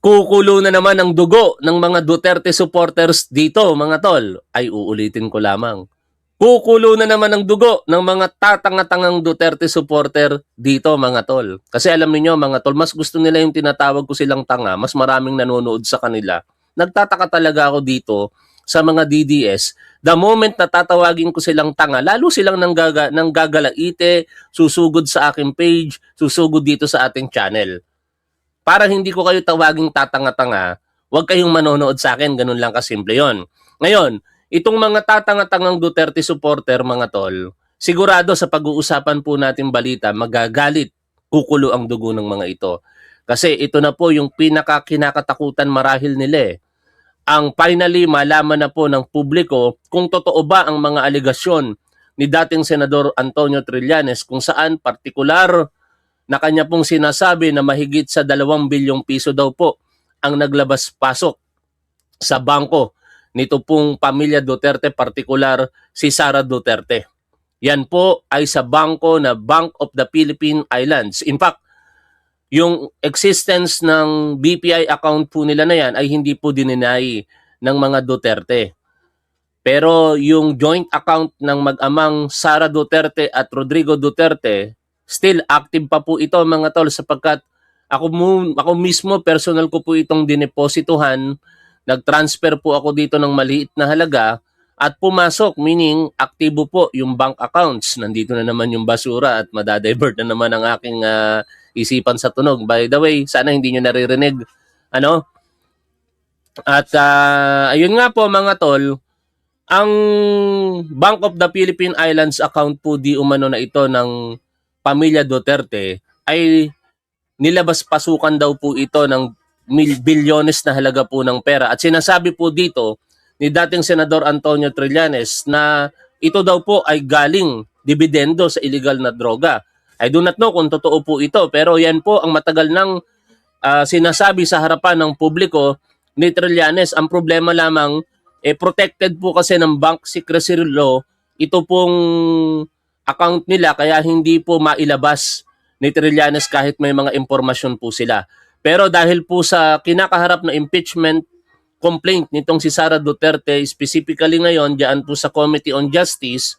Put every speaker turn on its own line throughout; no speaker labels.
Kukulo na naman ang dugo ng mga Duterte supporters dito, mga tol. Ay, uulitin ko lamang. Kukulo na naman ang dugo ng mga tatanga-tangang Duterte supporter dito, mga tol. Kasi alam niyo mga tol, mas gusto nila yung tinatawag ko silang tanga, mas maraming nanonood sa kanila. Nagtataka talaga ako dito sa mga DDS. The moment na tatawagin ko silang tanga, lalo silang nanggagalaite, susugod sa aking page, susugod dito sa ating channel. Para hindi ko kayo tawaging tatanga-tanga, huwag kayong manonood sa akin, ganun lang kasimple yon. Ngayon, itong mga tatanga-tangang Duterte supporter, mga tol, sigurado sa pag-uusapan po natin balita, magagalit, kukulo ang dugo ng mga ito. Kasi ito na po yung pinaka-kinakatakutan marahil nila eh. Ang finally malaman na po ng publiko kung totoo ba ang mga aligasyon ni dating Senador Antonio Trillanes kung saan partikular na kanya pong sinasabi na mahigit sa 2 bilyong piso daw po ang naglabas-pasok sa bangko nito pong pamilya Duterte, partikular si Sara Duterte. Yan po ay sa bangko na Bank of the Philippine Islands. In fact, yung existence ng BPI account po nila na yan ay hindi po dininay ng mga Duterte. Pero yung joint account ng mag-amang Sara Duterte at Rodrigo Duterte, still active pa po ito mga tol sapagkat ako mismo personal ko po itong dineposituhan, nag-transfer po ako dito ng maliit na halaga at pumasok, meaning aktibo po yung bank accounts. Nandito na naman yung basura at madadivert na naman ang aking isipan sa tunog. By the way, sana hindi nyo naririnig. Ano? At ayun nga po mga tol, ang Bank of the Philippine Islands account po di umano na ito ng pamilya Duterte ay nilabas-pasukan daw po ito ng bilyones na halaga po ng pera. At sinasabi po dito ni dating Senador Antonio Trillanes na ito daw po ay galing dividendo sa illegal na droga. I do not know kung totoo po ito, pero yan po ang matagal nang sinasabi sa harapan ng publiko ni Trillanes. Ang problema lamang, protected po kasi ng bank secrecy law ito pong account nila kaya hindi po mailabas ni Trillanes kahit may mga impormasyon po sila. Pero dahil po sa kinakaharap na impeachment complaint nitong si Sara Duterte, specifically ngayon diyan po sa Committee on Justice,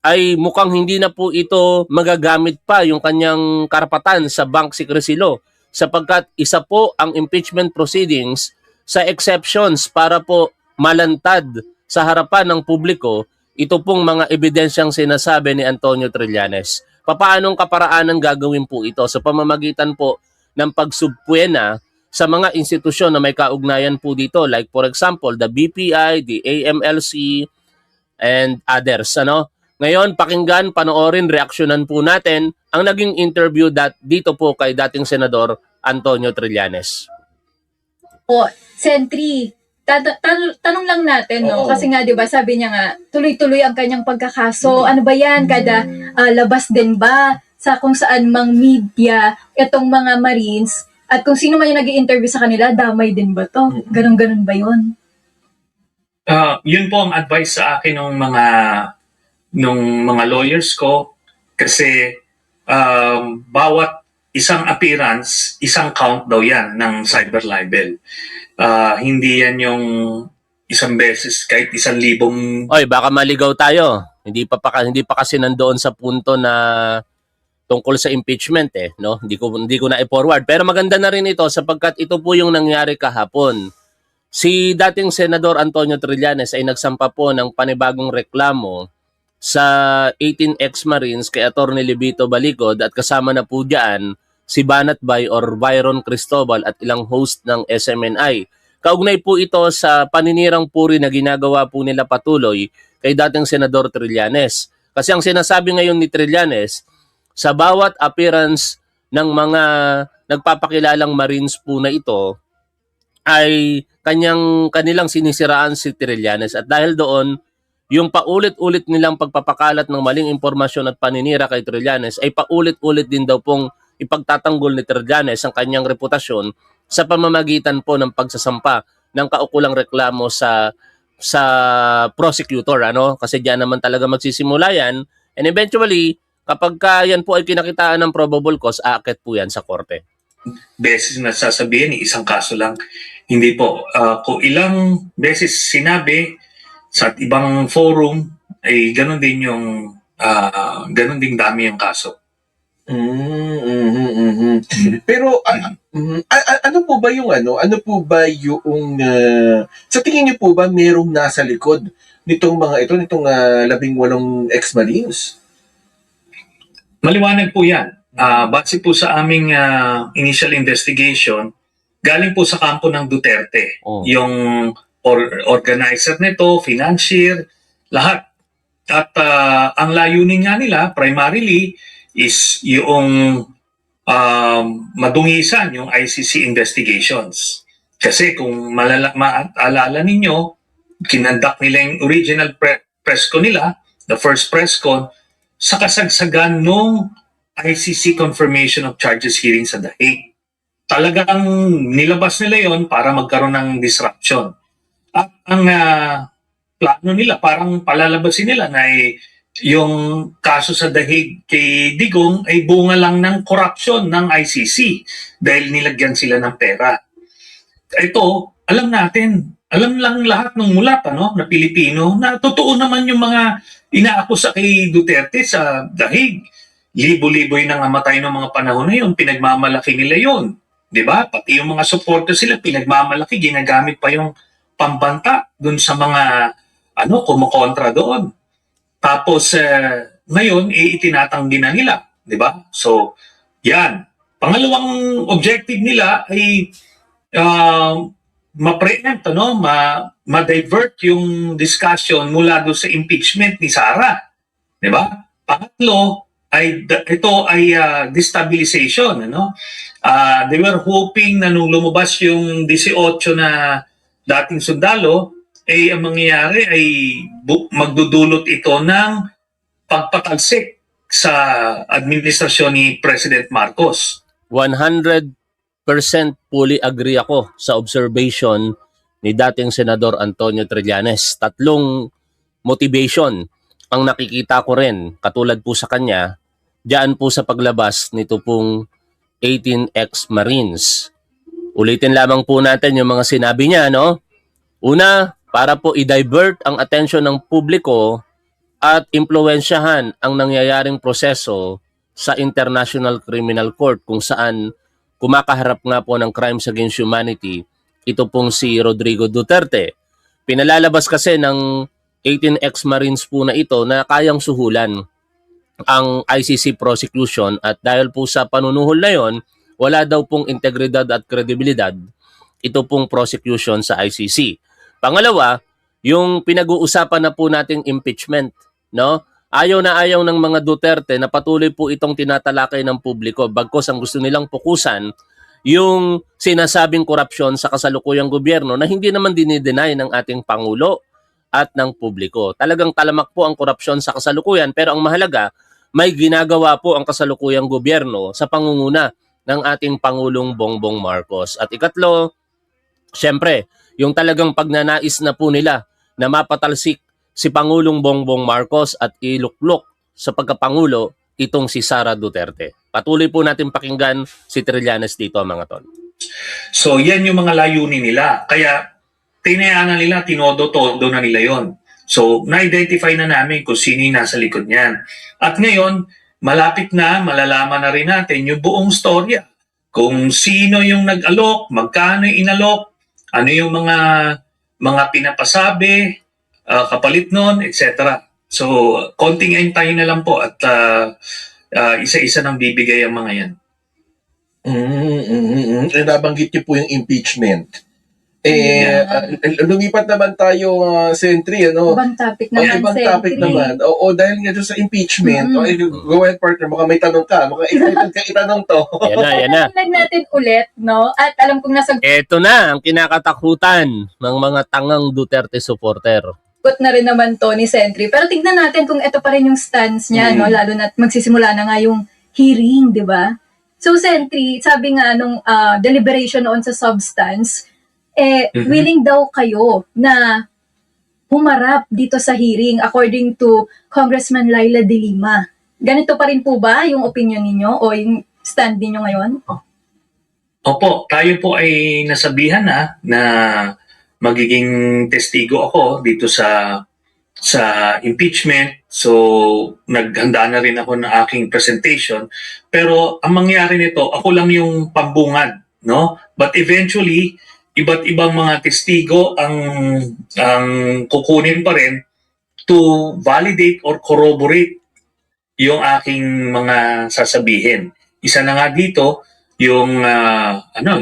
ay mukhang hindi na po ito magagamit pa yung kanyang karapatan sa bank secrecy law sapagkat isa po ang impeachment proceedings sa exceptions para po malantad sa harapan ng publiko ito pong mga ebidensyang sinasabi ni Antonio Trillanes. Papaanong kaparaanan gagawin po ito sa pamamagitan po ng pagsubpuena sa mga institusyon na may kaugnayan po dito, like for example, the BPI, the AMLC, and others. Ngayon, pakinggan, panoorin, reaksyonan po natin ang naging interview dito po kay dating Senador Antonio Trillanes.
Po, Sentry, tanong lang natin, no? Kasi nga, di ba, sabi niya nga, tuloy-tuloy ang kanyang pagkakaso. Ano ba yan? Kada labas din ba sa kung saan mang media itong mga Marines at kung sino man yung nag-i-interview sa kanila, damay din ba to? Ganun-ganun ba yun?
Yun po ang advice sa akin nung mga lawyers ko kasi bawat isang appearance, isang count daw yan ng cyber libel. Hindi yan yung isang beses kahit 1,000.
Oy, baka maligaw tayo. Hindi pa kasi nandoon sa punto na tungkol sa impeachment no? Hindi ko na i-forward. Pero maganda na rin ito sapagkat ito po yung nangyari kahapon. Si dating Senador Antonio Trillanes ay nagsampa po ng panibagong reklamo sa 18 ex-Marines kay Atty. Libito Balicod at kasama na po diyan si Banat Bay or Byron Cristobal at ilang host ng SMNI. Kaugnay po ito sa paninirang puri na ginagawa po nila patuloy kay dating Senador Trillanes. Kasi ang sinasabi ngayon ni Trillanes, sa bawat appearance ng mga nagpapakilalang Marines po na ito, ay kanilang sinisiraan si Trillanes. At dahil doon, yung paulit-ulit nilang pagpapakalat ng maling impormasyon at paninira kay Trillanes ay paulit-ulit din daw pong ipagtatanggol ni Trillanes ang kanyang reputasyon sa pamamagitan po ng pagsasampa ng kaukulang reklamo sa prosecutor, kasi diyan naman talaga magsisimula yan, and eventually kapag yan po ay kinakitaan ng probable cause, aakit po yan sa korte.
beses na sasabihin, isang kaso lang. Hindi po. Kung ilang beses sinabi sa ibang forum, ay ganun din yung ganun din dami yung kaso.
Pero ano po ba yung ano po ba yung sa tingin niyo po ba merong nasa likod nitong mga ito, nitong 18 ex-Marines?
Maliwanag po yan. Base po sa aming initial investigation, galing po sa kampo ng Duterte.
Oh.
Yung organizer nito, financier, lahat. At ang layunin nga nila, primarily, is yung madungisan yung ICC investigations. Kasi kung maalala ninyo, kinandak nila yung original press con nila, the first press con, sa kasagsagan nung ICC confirmation of charges hearing sa The Hague. Talagang nilabas nila yon para magkaroon ng disruption. At ang plano nila, parang palalabasin nila na yung kaso sa The Hague kay Digong ay bunga lang ng corruption ng ICC dahil nilagyan sila ng pera. Ito, alam natin, alam lang lahat ng mulat na Pilipino na totoo naman yung mga inaakusa kay Duterte sa The Hague. Libo-libo yung nangamatay ng mga panahon na yun, pinagmamalaki nila yun. Diba? Pati yung mga supporters sila, pinagmamalaki, ginagamit pa yung pambanta dun sa mga kumukontra doon. Tapos ngayon itinatanggi na nila, 'di ba? So, 'yan. Pangalawang objective nila ay ma-preempt ma-divert yung discussion mula do sa impeachment ni Sara, 'di ba? Pangatlo ay ito ay destabilization, they were hoping na nung lumabas yung 18 na dating sundalo, ang mangyayari ay magdudulot ito ng pagpatalsik sa administrasyon ni President Marcos.
100% fully agree ako sa observation ni dating Senador Antonio Trillanes. Tatlong motivation ang nakikita ko rin, katulad po sa kanya, diyan po sa paglabas nito pong 18 ex-Marines. Ulitin lamang po natin yung mga sinabi niya, Una, para po i-divert ang atensyon ng publiko at impluwensyahan ang nangyayaring proseso sa International Criminal Court kung saan kumakaharap nga po ng crimes against humanity ito pong si Rodrigo Duterte. Pinalalabas kasi ng 18 ex-Marines po na ito na kayang suhulan ang ICC prosecution at dahil po sa panunuhol na yon, wala daw pong integridad at kredibilidad ito pong prosecution sa ICC. Pangalawa, yung pinag-uusapan na po nating impeachment, Ayaw na ayaw ng mga Duterte na patuloy po itong tinatalakay ng publiko bagkos ang gusto nilang pukusan yung sinasabing korupsyon sa kasalukuyang gobyerno na hindi naman dinidenay ng ating Pangulo at ng publiko. Talagang talamak po ang korupsyon sa kasalukuyan pero ang mahalaga, may ginagawa po ang kasalukuyang gobyerno sa pangunguna ng ating Pangulong Bongbong Marcos. At ikatlo, syempre, yung talagang pagnanais na po nila na mapatalsik si Pangulong Bongbong Marcos at iluklok sa pagkapangulo itong si Sara Duterte. Patuloy po natin pakinggan si Trillanes dito, mga tol.
So yan yung mga layunin nila. Kaya tinayaan nila, tinodo-todo na nila yon. So na-identify na namin kung sino yung nasa likod niyan. At ngayon, malapit na, malalaman na rin natin yung buong storya. Kung sino yung nag-alok, magkano yung inalok, ano yung mga pinapasabi, kapalit nun, etc. So, konting tayo na lang po at isa-isa nang bibigay ang mga yan.
Nabanggit niyo po yung impeachment. Lumipat naman tayo, Sentry,
Ibang topic naman,
ibang topic
Sentry.
naman. Oo, dahil nga doon sa impeachment, go ahead, partner, baka may tanong ka. Baka excited ka itanong to.
Yan na.
Tingnan natin ulit, At alam kong nasa
Ito na ang kinakatakutan ng mga tangang Duterte supporter.
gut na rin naman to ni Sentry. Pero tignan natin kung ito pa rin yung stance niya, Lalo na magsisimula na nga yung hearing, di ba? So, Sentry, sabi nga nung deliberation on sa substance, willing daw kayo na humarap dito sa hearing according to Congressman Laila De Lima. Ganito pa rin po ba yung opinion ninyo o yung stand ninyo ngayon?
Opo, tayo po ay nasabihan na magiging testigo ako dito sa impeachment. So, naghanda na rin ako ng aking presentation. Pero ang mangyari nito, ako lang yung pambungad, no? But eventually, iba't ibang mga testigo ang kukunin pa rin to validate or corroborate yung aking mga sasabihin. Isa na nga dito, yung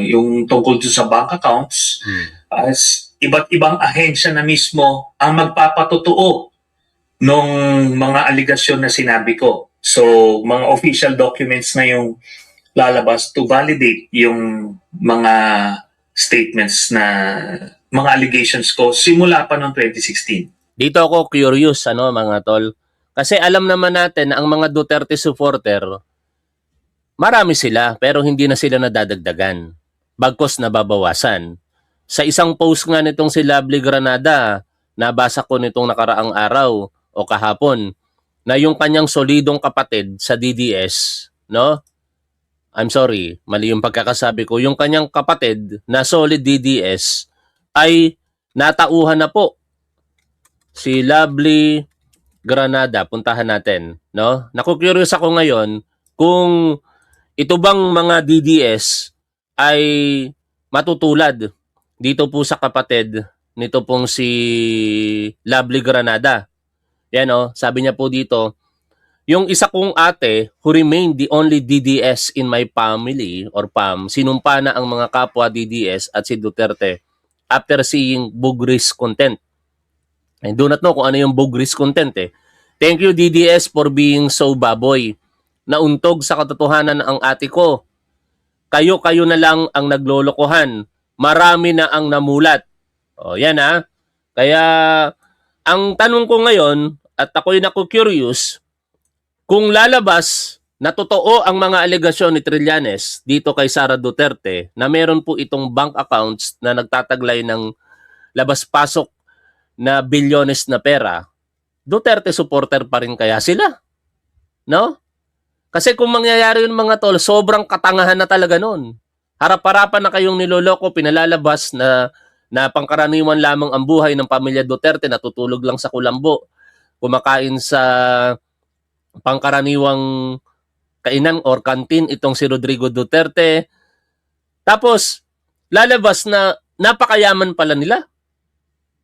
yung tungkol sa bank accounts, as iba't ibang ahensya na mismo ang magpapatotoo nung mga aligasyon na sinabi ko. So, mga official documents na yung lalabas to validate yung mga statements na mga allegations ko simula pa noong 2016.
Dito ako curious, mga tol. Kasi alam naman natin na ang mga Duterte supporter, marami sila pero hindi na sila nadadagdagan. Bagkos nababawasan. Sa isang post nga nitong si Lovely Granada, nabasa ko nitong nakaraang araw o kahapon, na yung kanyang solidong kapatid sa DDS, no? I'm sorry, mali yung pagkakasabi ko. Yung kanyang kapatid na solid DDS ay natauhan na po. Si Lovely Granada, puntahan natin, no? Naku-curious ako ngayon kung ito bang mga DDS ay matutulad dito po sa kapatid nito pong si Lovely Granada. Yan sabi niya po dito, yung isa kong ate who remained the only DDS in my family or PAM, sinumpa na ang mga kapwa DDS at si Duterte after seeing Bugris content. I do not know kung ano yung Bugris content eh. Thank you DDS for being so baboy. Nauntog sa katotohanan ang ate ko. Kayo na lang ang naglolokohan. Marami na ang namulat. O yan Kaya ang tanong ko ngayon, at ako'y curious, kung lalabas na totoo ang mga alegasyon ni Trillanes dito kay Sara Duterte na meron po itong bank accounts na nagtataglay ng labas-pasok na bilyones na pera, Duterte supporter pa rin kaya sila? No? Kasi kung mangyayari yun mga tol, sobrang katangahan na talaga nun. Harap-harapan na kayong niloloko, pinalalabas na pangkaraniwan lamang ang buhay ng pamilya Duterte, natutulog lang sa kulambo, kumakain sa pangkaraniwang kainan or kantin itong si Rodrigo Duterte. Tapos, lalabas na napakayaman pala nila.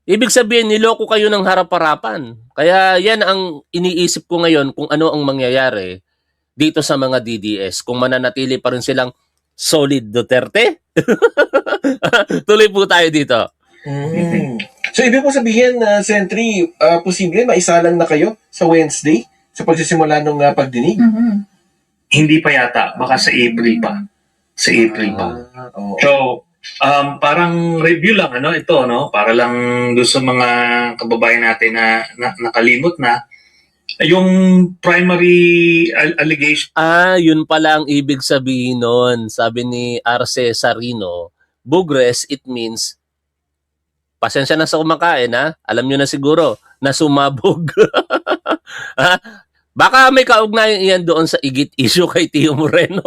Ibig sabihin, niloko kayo ng harap-harapan. Kaya yan ang iniisip ko ngayon kung ano ang mangyayari dito sa mga DDS. Kung mananatili pa rin silang solid Duterte. Tuloy po tayo dito.
So, ibig po sabihin, Sentry, posible maisalang na kayo sa Wednesday sa pagsisimula ng pagdinig?
Hindi pa yata, baka sa April pa. Sa April pa.
Oo.
So, parang review lang ito, para lang doon sa mga kababayan natin na nakalimot na yung primary allegation.
Yun pala ang ibig sabihin nun. Sabi ni Arce Sarino, Bugres, it means, pasensya na sa kumakain alam nyo na siguro, na sumabog. Baka may kaugnayan iyan doon sa igit issue kay Tio Moreno.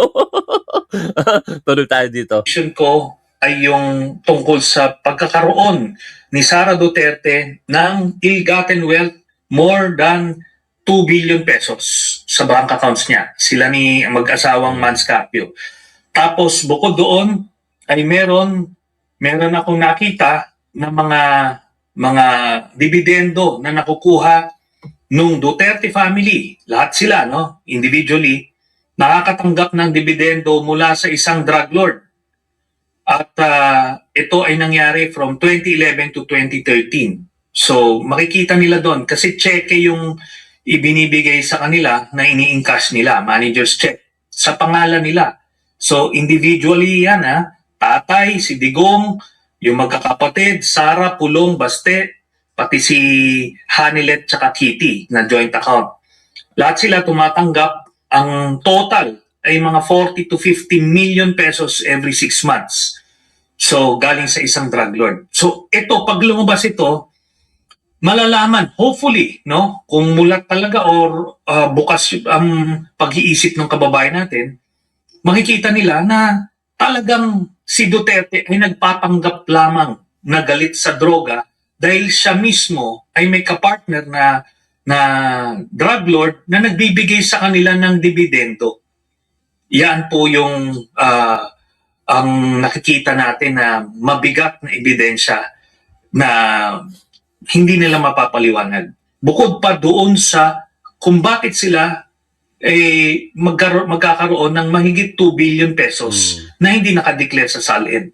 Tuloy tayo dito.
Ko ay yung tungkol sa pagkakaroon ni Sara Duterte ng ill-gotten wealth more than 2 billion pesos sa bank accounts niya. Sila ni mag-asawang Manscapio. Tapos bukod doon ay meron akong nakita na mga dividendo na nakukuha nung Duterte family. Lahat sila, individually, nakakatanggap ng dividendo mula sa isang drug lord. At ito ay nangyari from 2011 to 2013. So makikita nila doon kasi cheque yung ibinibigay sa kanila na ini-encash nila, manager's check, sa pangalan nila. So individually yan tatay, si Digong, yung magkakapatid, Sara, Pulong, Baste, pati si Hanilet tsaka Kitty na joint account. Lahat sila tumatanggap, ang total ay mga 40 to 50 million pesos every 6 months. So galing sa isang drug lord. So ito, pag lumabas ito, malalaman, hopefully, kung mulat talaga or bukas ang pag-iisip ng kababayan natin, makikita nila na talagang si Duterte ay nagpapanggap lamang na galit sa droga dahil siya mismo ay may kapartner na drug lord na nagbibigay sa kanila ng dividendo. Yan po yung ang nakikita natin na mabigat na ebidensya na hindi nila mapapaliwanag. Bukod pa doon sa kung bakit sila magkakaroon ng mahigit 2 billion pesos na hindi nakadeclare sa SALN.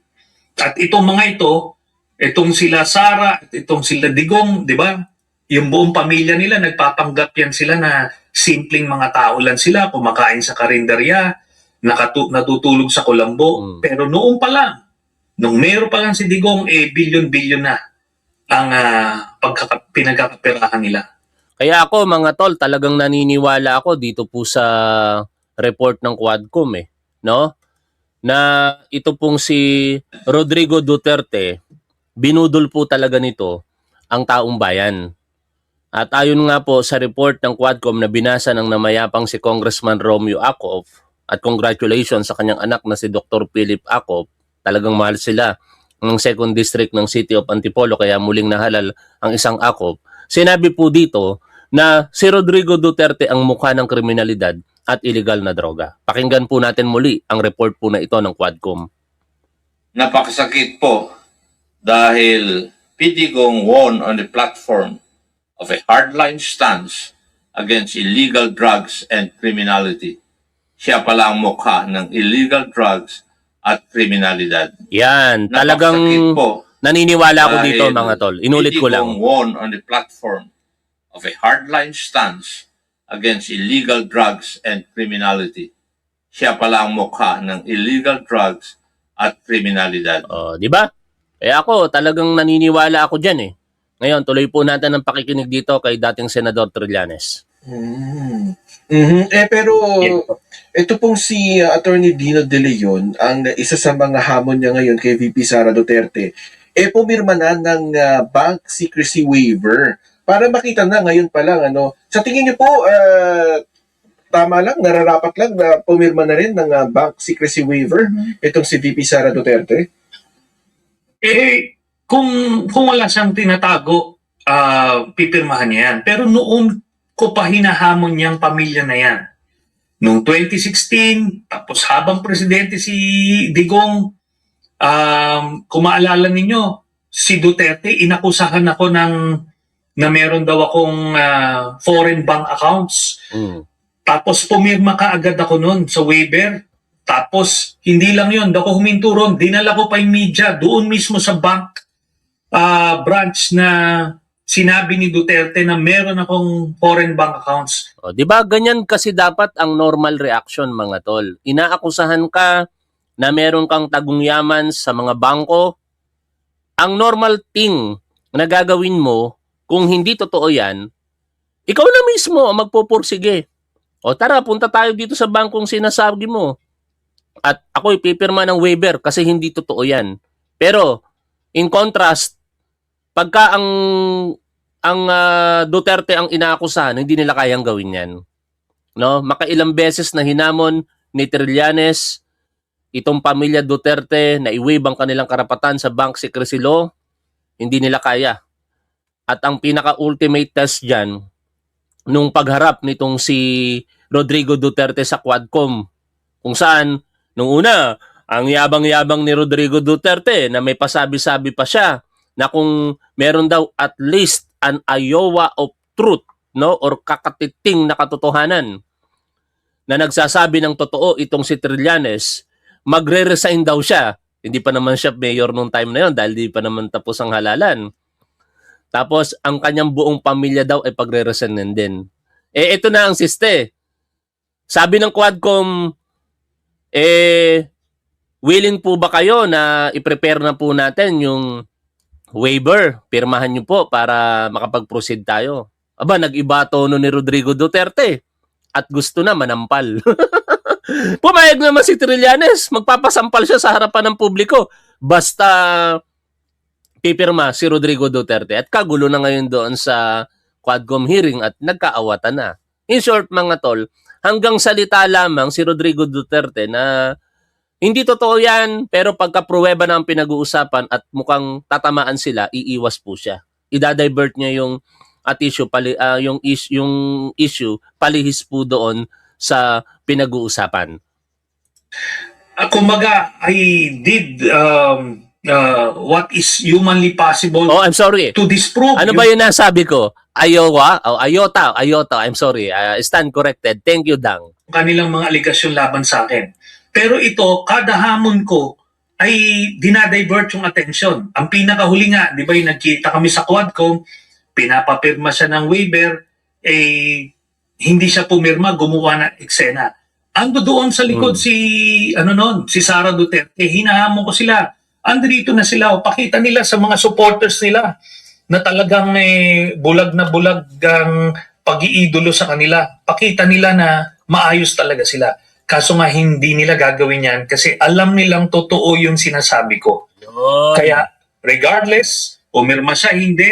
At itong mga ito, itong sila Sara, itong sila Digong, di ba? Yung buong pamilya nila, nagpapanggap yan sila na simpleng mga tao lang sila, kumakain sa karinderya, natutulog sa kulambo. Pero noong pa lang, nung meron pa lang si Digong, bilyon-bilyon na ang pinagkakapirahan nila.
Kaya ako mga tol, talagang naniniwala ako dito po sa report ng Quadcom no? Na ito pong si Rodrigo Duterte, binudol po talaga nito ang taong bayan. At ayon nga po sa report ng Quadcom na binasa ng namayapang si Congressman Romeo Acop, at congratulations sa kanyang anak na si Dr. Philip Acop, talagang mahal sila ng 2nd District ng City of Antipolo kaya muling nahalal ang isang Acop. Sinabi po dito na si Rodrigo Duterte ang mukha ng kriminalidad at illegal na droga. Pakinggan po natin muli ang report po na ito ng Quadcom.
Napakasakit po dahil Pidigong won on the platform of a hardline stance against illegal drugs and criminality. Siya pala ang mukha ng illegal drugs at kriminalidad.
Yan, talagang
Napakasakit po
naniniwala ako
dahil
dito mga tol. Inulit ko lang.
Pidigong won on the platform of a hardline stance against illegal drugs and criminality. Siya pala ang mukha ng illegal drugs at kriminalidad.
Oh, di ba? Eh ako, talagang naniniwala ako diyan Ngayon, tuloy po natin ang pakikinig dito kay dating Senador Trillanes.
Pero ito pong si Attorney Dino De Leon, ang isa sa mga hamon niya ngayon kay VP Sara Duterte, pumirma na ng bank secrecy waiver. Para makita na ngayon pa lang, sa tingin niyo po, tama lang, nararapat lang na pumirma na rin ng bank secrecy waiver itong si VP Sara Duterte?
Kung wala siyang tinatago, pipirmahan niya yan. Pero noon ko pa hinahamon niyang pamilya na yan. Noong 2016, tapos habang presidente si Digong, kung maalala ninyo, si Duterte, inakusahan ako na meron daw akong foreign bank accounts. Tapos pumirma ka agad ako noon sa waiver. Tapos hindi lang yun, ako huminto ron, dinala ko pa yung media doon mismo sa bank branch na sinabi ni Duterte na meron akong foreign bank accounts.
O, di ba ganyan kasi dapat ang normal reaction mga tol. Inaakusahan ka na meron kang tagungyaman sa mga bangko. Ang normal thing na gagawin mo, kung hindi totoo yan, ikaw na mismo ang magpupursige. O tara, punta tayo dito sa bangkong sinasabi mo. At ako ipipirma ng waiver kasi hindi totoo yan. Pero, in contrast, pagka ang Duterte ang inaakusahan, hindi nila kayang gawin yan. No? Makailang beses na hinamon ni Trillanes itong pamilya Duterte na i-waive ang kanilang karapatan sa bank secrecy law, hindi nila kaya. At ang pinaka-ultimate test dyan, nung pagharap nitong si Rodrigo Duterte sa Quadcom, kung saan, nung una, ang yabang-yabang ni Rodrigo Duterte na may pasabi-sabi pa siya na kung meron daw at least an iowa of truth, no, or kakatiting na katotohanan na nagsasabi ng totoo itong si Trillanes, magre-resign daw siya. Hindi pa naman siya mayor nung time na yon dahil di pa naman tapos ang halalan. Tapos, ang kanyang buong pamilya daw ay pagre-resign din. Ito na ang siste. Sabi ng Quadcom, willing po ba kayo na i-prepare na po natin yung waiver? Pirmahan nyo po para makapag-proceed tayo. Aba, nag-iba tono ni Rodrigo Duterte at gusto na manampal. Pumayag naman si Trillanes, magpapasampal siya sa harapan ng publiko. Basta pipirma si Rodrigo Duterte at kagulo na ngayon doon sa Quadcom hearing at nagkaawatan na. In short mga tol, hanggang salita lamang si Rodrigo Duterte na Hindi totoo yan, pero pagka pruweba na ang pinag-uusapan at mukhang tatamaan sila, iiwas po siya. Ida-divert niya yung at issue, yung issue, palihis po doon sa pinag-uusapan.
Kumbaga, I did what is humanly possible
Oh, I'm sorry.
to disprove
Ano ba yung nasabi ko? Ayota. I'm sorry. Stand corrected. Thank you, Dang.
kanilang mga aligasyon laban sa akin. Pero ito, kada hamon ko ay dinadivert yung attention. Ang pinakahuli nga, di ba yung nagkita kami sa Quadcom, pinapapirma siya ng waiver, hindi siya pumirma, gumawa ng eksena. Ando doon sa likod si Sara Duterte, hinahamon ko sila. Andito na sila, pakita nila sa mga supporters nila na talagang bulag na bulag ang pag-iidolo sa kanila. Pakita nila na maayos talaga sila. Kaso nga hindi nila gagawin yan kasi alam nilang totoo yung sinasabi ko. Kaya regardless, umirma siya, hindi,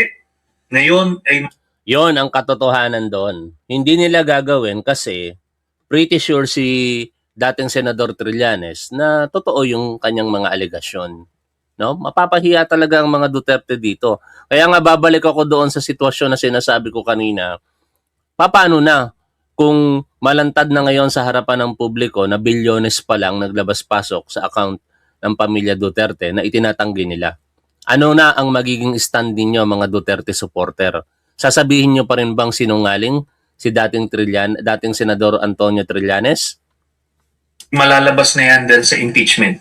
ngayon ay
Yon ang katotohanan doon. Hindi nila gagawin kasi pretty sure si dating Senador Trillanes na totoo yung kanyang mga alegasyon. No? Mapapahiya talaga ang mga Duterte dito. Kaya nga babalik ako doon sa sitwasyon na sinasabi ko kanina. Paano na kung malantad na ngayon sa harapan ng publiko na bilyones pa lang naglabas-pasok sa account ng pamilya Duterte na itinatanggi nila? Ano na ang magiging stand ninyo mga Duterte supporter? Sasabihin nyo pa rin bang sinungaling si dating Senador Antonio Trillanes?
malalabas na yan dahil sa impeachment.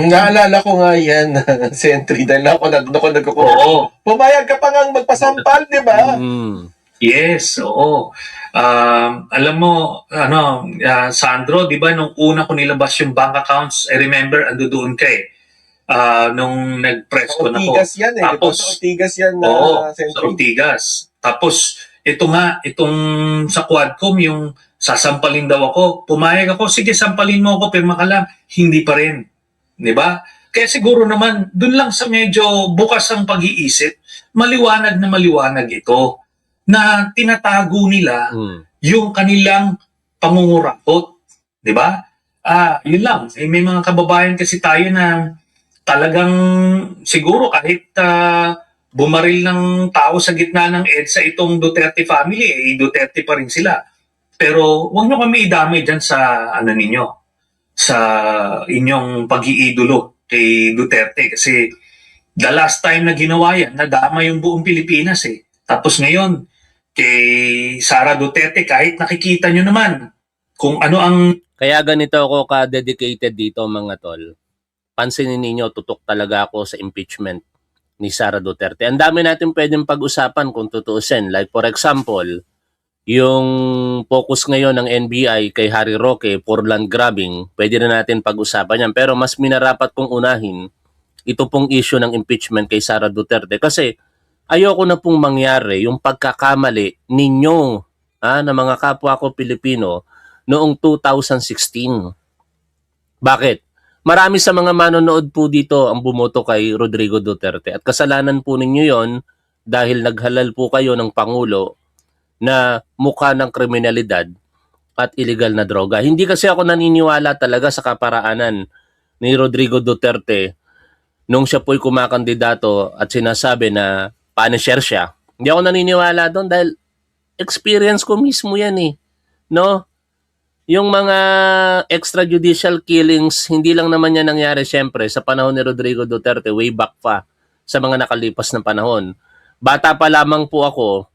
Naalala ko nga yan, Sentry, dahil ako nagkukulit.
Oo.
Pumayag ka pa nga magpasampal, di ba?
Yes, oo. Alam mo, Sandro, di ba, nung una ko nilabas yung bank accounts, I remember, ando doon ka nung nag-press ko na ko.
Ortigas yan eh.
Tapos,
Sa Ortigas yan na
oo, sa
Sentry.
Ortigas. Tapos, itong sa Quadcom, yung sasampalin daw ako, pumayag ako, sige, sampalin mo ako, pirma ka lang. Hindi pa rin. Di ba? Kaya siguro naman, dun lang sa medyo bukas ang pag-iisip, maliwanag na maliwanag ito na tinatago nila yung kanilang pangungurakot. Di ba? Yun lang. May mga kababayan kasi tayo na talagang siguro kahit bumaril ng tao sa gitna ng EDSA itong Duterte family, Duterte pa rin sila. Pero huwag nyo kami idamay dyan sa sa inyong pag-iidolo kay Duterte kasi the last time na ginawa yan, nadama yung buong Pilipinas eh. Tapos ngayon, kay Sara Duterte, kahit nakikita nyo naman kung ano ang...
Kaya ganito ako ka-dedicated dito mga tol. Pansinin ninyo, tutok talaga ako sa impeachment ni Sara Duterte. Ang dami natin pwedeng pag-usapan kung tutuusin. Like for example, yung focus ngayon ng NBI kay Harry Roque for land grabbing, pwede na natin pag-usapan yan. Pero mas minarapat kong unahin ito pong issue ng impeachment kay Sara Duterte kasi ayoko na pong mangyari yung pagkakamali ninyo na mga kapwa ko Pilipino noong 2016. Bakit? Marami sa mga manonood po dito ang bumoto kay Rodrigo Duterte at kasalanan po ninyo yon dahil naghalal po kayo ng Pangulo na mukha ng kriminalidad at illegal na droga. Hindi kasi ako naniniwala talaga sa kaparaanan ni Rodrigo Duterte nung siya po'y kumakandidato at sinasabi na punisher siya. Hindi ako naniniwala doon dahil experience ko mismo yan eh. No? Yung mga extrajudicial killings, hindi lang naman yan nangyari syempre sa panahon ni Rodrigo Duterte, way back pa sa mga nakalipas na panahon. Bata pa lamang po ako,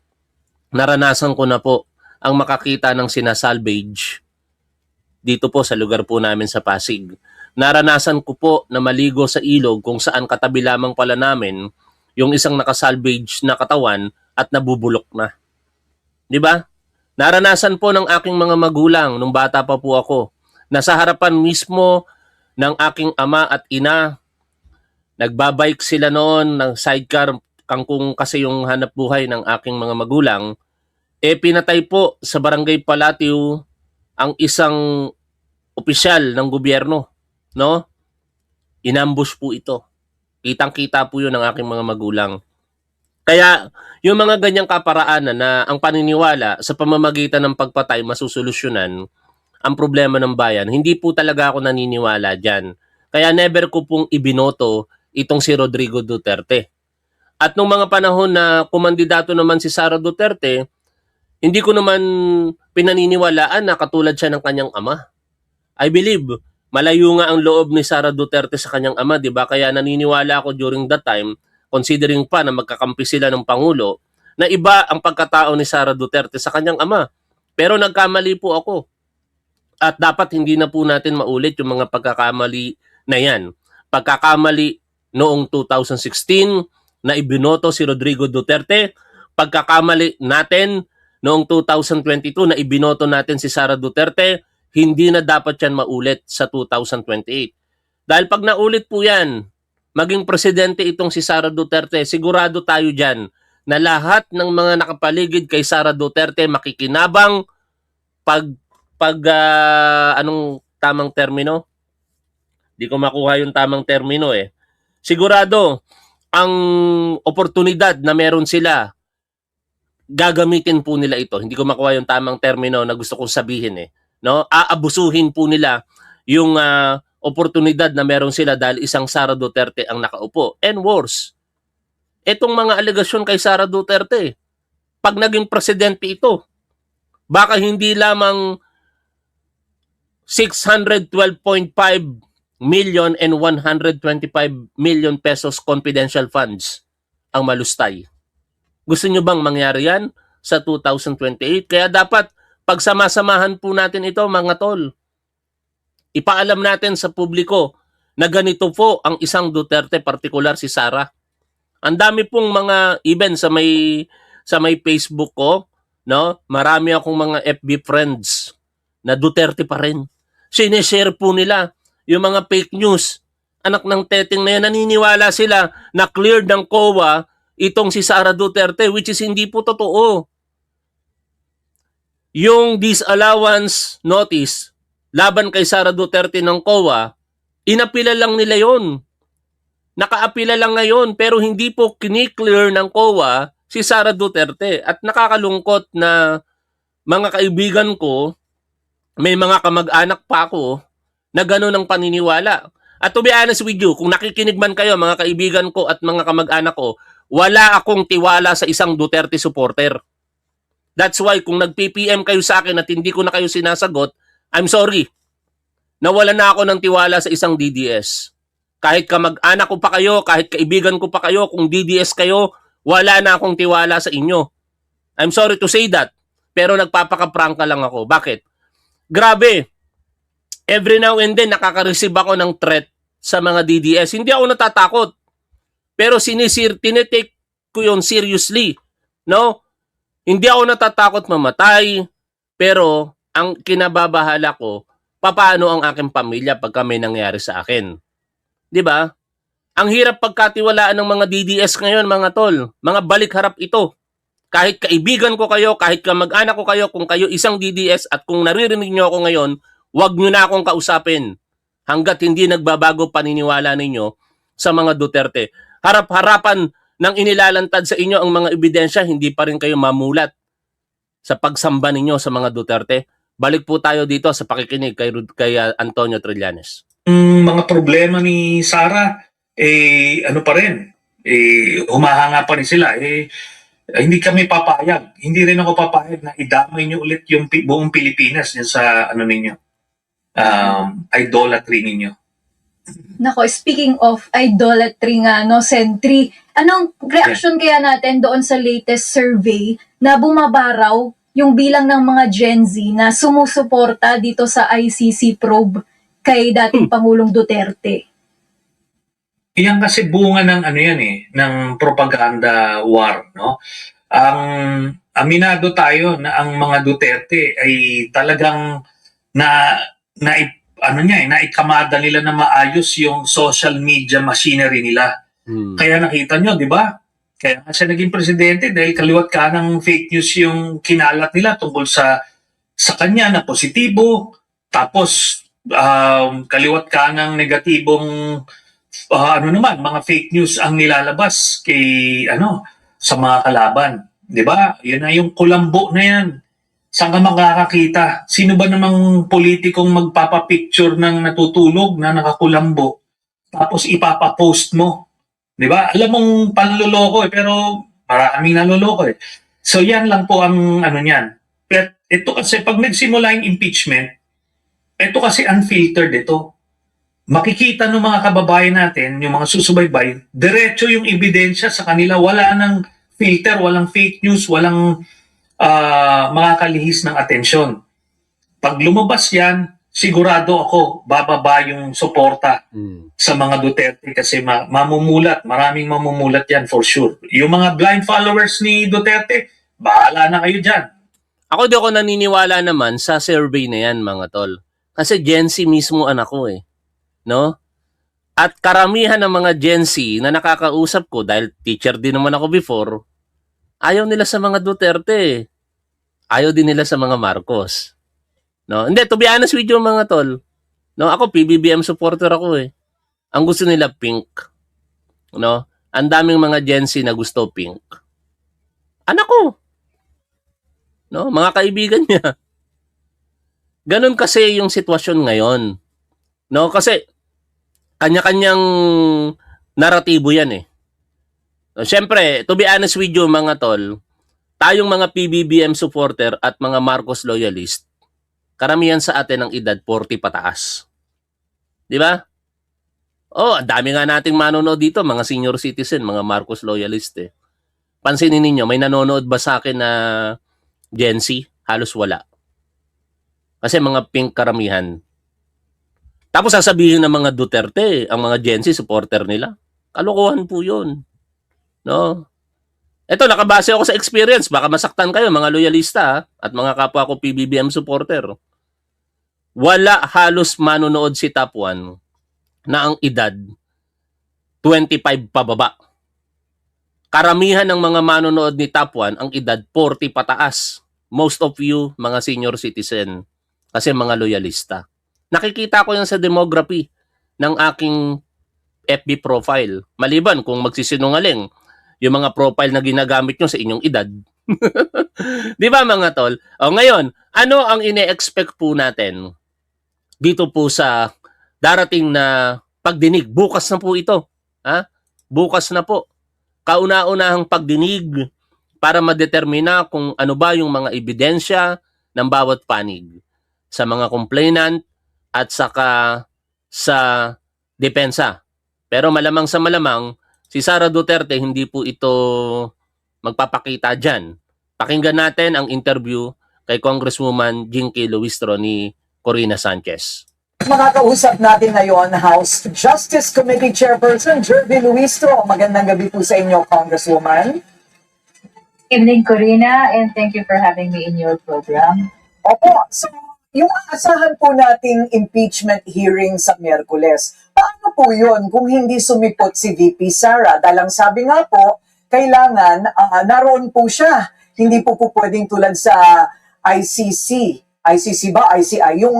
naranasan ko na po ang makakita ng sinasalvage dito po sa lugar po namin sa Pasig. Naranasan ko po na maligo sa ilog kung saan katabi lamang pala namin yung isang nakasalvage na katawan at nabubulok na. Di ba? Naranasan po ng aking mga magulang nung bata pa po ako na sa harapan mismo ng aking ama at ina, nagbabike sila noon ng sidecar, kangkong kasi yung hanap buhay ng aking mga magulang, pinatay po sa Barangay Palatio ang isang opisyal ng gobyerno, no? Inambush po ito. Kitang-kita po yun ng aking mga magulang. Kaya yung mga ganyang kaparaanan na ang paniniwala sa pamamagitan ng pagpatay masusolusyonan ang problema ng bayan, hindi po talaga ako naniniwala dyan. Kaya never ko pong ibinoto itong si Rodrigo Duterte. At nung mga panahon na kumandidato naman si Sara Duterte, hindi ko naman pinaniniwalaan na katulad siya ng kanyang ama. I believe, malayo nga ang loob ni Sara Duterte sa kanyang ama, di ba? Kaya naniniwala ako during that time, considering pa na magkakampi sila ng Pangulo, na iba ang pagkatao ni Sara Duterte sa kanyang ama. Pero nagkamali po ako. At dapat hindi na po natin maulit yung mga pagkakamali na yan. Pagkakamali noong 2016 na ibinoto si Rodrigo Duterte, pagkakamali natin noong 2022 na ibinoto natin si Sara Duterte, hindi na dapat yan maulit sa 2028. Dahil pag naulit po yan, maging presidente itong si Sara Duterte, sigurado tayo dyan na lahat ng mga nakapaligid kay Sara Duterte makikinabang anong tamang termino? Di ko makuha yung tamang termino eh. Sigurado, ang oportunidad na meron sila, gagamitin po nila ito. Hindi ko makuha yung tamang termino na gusto kong sabihin eh. No? Aabusuhin po nila yung oportunidad na meron sila dahil isang Sara Duterte ang nakaupo. And worse, itong mga alegasyon kay Sara Duterte, pag naging presidente ito, baka hindi lamang 612.5 million and 125 million pesos confidential funds ang malustay. Gusto nyo bang mangyari yan sa 2028? Kaya dapat pagsama-samahan po natin ito mga tol. Ipaalam natin sa publiko na ganito po ang isang Duterte, partikular si Sara. Ang dami pong mga even sa may Facebook ko, no? Marami akong mga FB friends na Duterte pa rin. Sineshare po nila yung mga fake news. Anak ng teteng na yan, naniniwala sila na cleared ng COA itong si Sara Duterte, which is hindi po totoo. Yung disallowance notice laban kay Sara Duterte ng COA, inapila lang nila yon. Nakaapila lang ngayon, pero hindi po kiniklear ng COA si Sara Duterte. At nakakalungkot na mga kaibigan ko, may mga kamag-anak pa ako na gano'n ang paniniwala. At to be honest with you, kung nakikinig man kayo, mga kaibigan ko at mga kamag-anak ko, wala akong tiwala sa isang Duterte supporter. That's why kung nag-PPM kayo sa akin at hindi ko na kayo sinasagot, I'm sorry. Nawala na ako ng tiwala sa isang DDS. Kahit kamag-anak ko pa kayo, kahit kaibigan ko pa kayo, kung DDS kayo, wala na akong tiwala sa inyo. I'm sorry to say that. Pero nagpapakaprangka lang ako. Bakit? Grabe. Every now and then, nakaka-receive ako ng threat sa mga DDS. Hindi ako natatakot. Pero tinitake ko yun seriously. No? Hindi ako natatakot mamatay. Pero, ang kinababahala ko, papaano ang aking pamilya pagka may nangyari sa akin. 'Di ba? Ang hirap pagkatiwalaan ng mga DDS ngayon, mga tol. Mga balik harap ito. Kahit kaibigan ko kayo, kahit kamag-anak ko kayo, kung kayo isang DDS at kung naririnig nyo ako ngayon, huwag nyo na akong kausapin hanggat hindi nagbabago paniniwala ninyo sa mga Duterte. Harap-harapan ng inilalantad sa inyo ang mga ebidensya, hindi pa rin kayo mamulat sa pagsamba ninyo sa mga Duterte. Balik po tayo dito sa pakikinig kay Antonio Trillanes.
Mga problema ni Sara, ano pa rin, humahanga pa rin sila. Hindi kami papayag. Hindi rin ako papayag na idamay niyo ulit yung buong Pilipinas niya sa ninyo, idolatry ninyo.
Nako, speaking of idolatry nga, no, Sentry, anong reaction kaya natin doon sa latest survey na bumabaraw yung bilang ng mga Gen Z na sumusuporta dito sa ICC probe kay dating Pangulong Duterte?
Iyan kasi bunga ng ng propaganda war, no? Aminado tayo na ang mga Duterte ay talagang naikamada nila na maayos yung social media machinery nila. Kaya nakita nyo, di ba? Kaya nga siya naging presidente dahil kaliwat kanang fake news yung kinalat nila tungkol sa kanya na positibo, tapos kaliwat kanang negatibong mga fake news ang nilalabas sa mga kalaban. 'Di ba? Yun na yung kulambo na yan. Saan ka makakakita? Sino ba namang politikong magpapapicture ng natutulog na nakakulambo? tapos ipapapost mo. Di ba? Alam mong panluloko pero maraming naluloko So yan lang po ang ano niyan. Pero ito kasi pag nagsimula yung impeachment, ito kasi unfiltered ito. Makikita ng mga kababayan natin, yung mga susubaybay, diretso yung ebidensya sa kanila. Wala nang filter, walang fake news, walang makakalihis ng atensyon. Pag lumabas yan, sigurado ako, bababa yung suporta sa mga Duterte kasi maraming mamumulat yan for sure. Yung mga blind followers ni Duterte, bahala na kayo dyan.
Ako di ako naniniwala naman sa survey na yan, mga tol. Kasi Gen Z mismo anak ko no? At karamihan ng mga Gen Z na nakakausap ko, dahil teacher din naman ako before, ayaw nila sa mga Duterte. Ayaw din nila sa mga Marcos. No? Hindi, to be honest with you, mga tol. No, ako PBBM supporter ako Ang gusto nila pink. No? Ang daming mga Gen Z na gusto pink. Anak ko. No, mga kaibigan niya. Ganun kasi yung sitwasyon ngayon. No, kasi kanya-kanyang naratibo yan No, syempre, to be honest with you, mga tol, tayong mga PBBM supporter at mga Marcos loyalist, karamihan sa atin ang edad 40 pataas. Di ba? Oh, ang dami nga nating manonood dito, mga senior citizen, mga Marcos loyalist Pansinin ninyo, may nanonood ba sa akin na Gen Z? Halos wala. Kasi mga pink karamihan. Tapos sasabihin ng mga Duterte, ang mga Gen Z supporter nila. Kalokohan po yun. No? Ito, nakabase ako sa experience. Baka masaktan kayo, mga loyalista at mga kapwa ko PBBM supporter. Wala halos manonood si Top 1 na ang edad 25 pababa. Karamihan ng mga manonood ni Top 1 ang edad 40 pataas. Most of you, mga senior citizen, kasi mga loyalista. Nakikita ko yan sa demography ng aking FB profile. Maliban kung magsisinungaling yung mga profile na ginagamit nyo sa inyong edad. Di ba, mga tol? O ngayon, ano ang ine-expect po natin dito po sa darating na pagdinig? Bukas na po ito. Ha? Bukas na po. Kauna-unahang pagdinig para madetermina kung ano ba yung mga ebidensya ng bawat panig sa mga complainant at saka sa depensa. Pero malamang sa malamang, si Sara Duterte hindi po ito magpapakita dyan. Pakinggan natin ang interview kay Congresswoman Jinky Luistro ni Corina Sanchez.
Makakausap natin ngayon House Justice Committee Chairperson Jerby Luistro. Magandang gabi po sa inyo, Congresswoman.
Evening, Corina, and thank you for having me in your program.
Opo, so yung asahan po nating impeachment hearing sa Miyerkules, paano po yun kung hindi sumipot si VP Sara? Dahil ang sabi nga po, kailangan naroon po siya. Hindi po pwedeng tulad sa ICC. ICC ba? ICI? Yung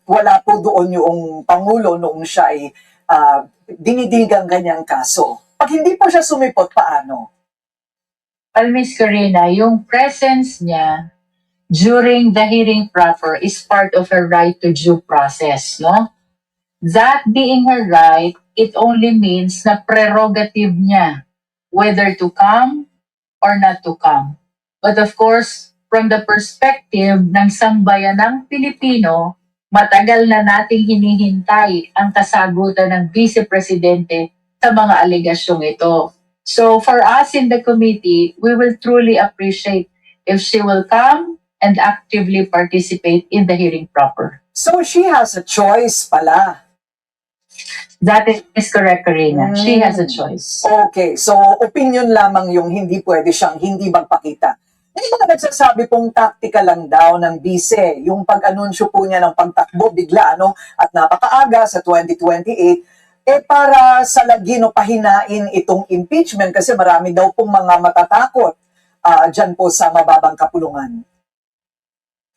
wala po doon yung Pangulo noong siya ay dinidigang kanyang kaso. Pag hindi po siya sumipot, paano?
Well, Miss Corina, yung presence niya during the hearing proper is part of her right to due process, no? That being her right, it only means na prerogative niya whether to come or not to come. But of course, from the perspective ng sambayanang Pilipino, matagal na nating hinihintay ang kasagutan ng Vice Presidente sa mga alegasyong ito. So for us in the committee, we will truly appreciate if she will come and actively participate in the hearing proper.
So she has a choice pala.
That is correct, Corina. She has a choice.
Okay, so opinion lamang yung hindi pwede siyang hindi magpakita. May mga nagsasabi pong taktika lang daw ng bise, yung pag-anunsyo po niya ng pagtakbo bigla, at napakaaga sa 2028, para sa lagin o pahinain itong impeachment kasi marami daw pong mga matatakot dyan po sa mababang kapulungan.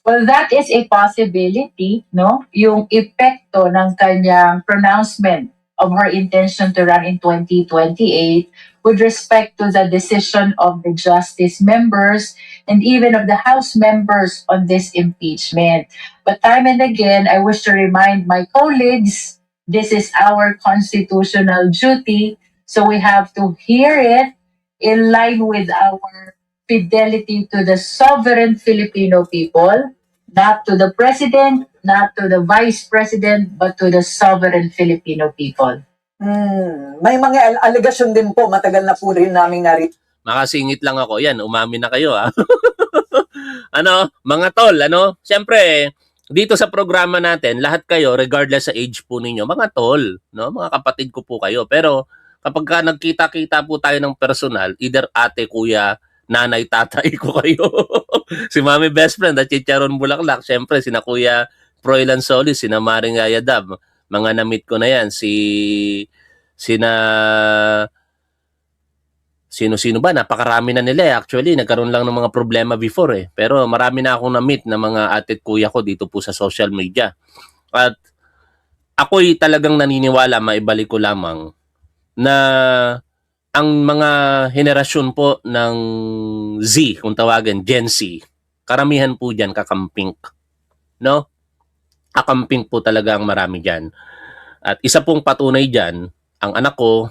Well, that is a possibility, no? Yung epekto ng kanyang pronouncement of her intention to run in 2028 with respect to the decision of the justice members and even of the House members on this impeachment. But time and again, I wish to remind my colleagues This is our constitutional duty. So we have to hear it in line with our fidelity to the sovereign Filipino people, not to the president, not to the vice president, but to the sovereign Filipino people.
May mga allegation din po, matagal na po rin namin narinig.
Makasingit lang ako. Yan, umamin na kayo ha. Mga tol, siyempre, dito sa programa natin, lahat kayo, regardless sa age po ninyo, mga tol, mga kapatid ko po kayo. Pero kapag ka nagkita-kita po tayo ng personal, either ate, kuya, nanay, tatay ko kayo. Si Mami Best Friend at Chicharon Bulaklak, siyempre, sina Kuya Froilan Solis, sina Maring Yayadab, mga na-meet ko na yan, sino-sino ba? Napakarami na nila eh. Actually, nagkaroon lang ng mga problema before eh. Pero marami na akong na-meet na mga ate at kuya ko dito po sa social media. At ako'y talagang naniniwala, maibalik ko lamang, na ang mga henerasyon po ng Z, kung tawagan, Gen Z, karamihan po dyan kakamping. No? Kakamping po talaga ang marami dyan. At isa pong patunay dyan, ang anak ko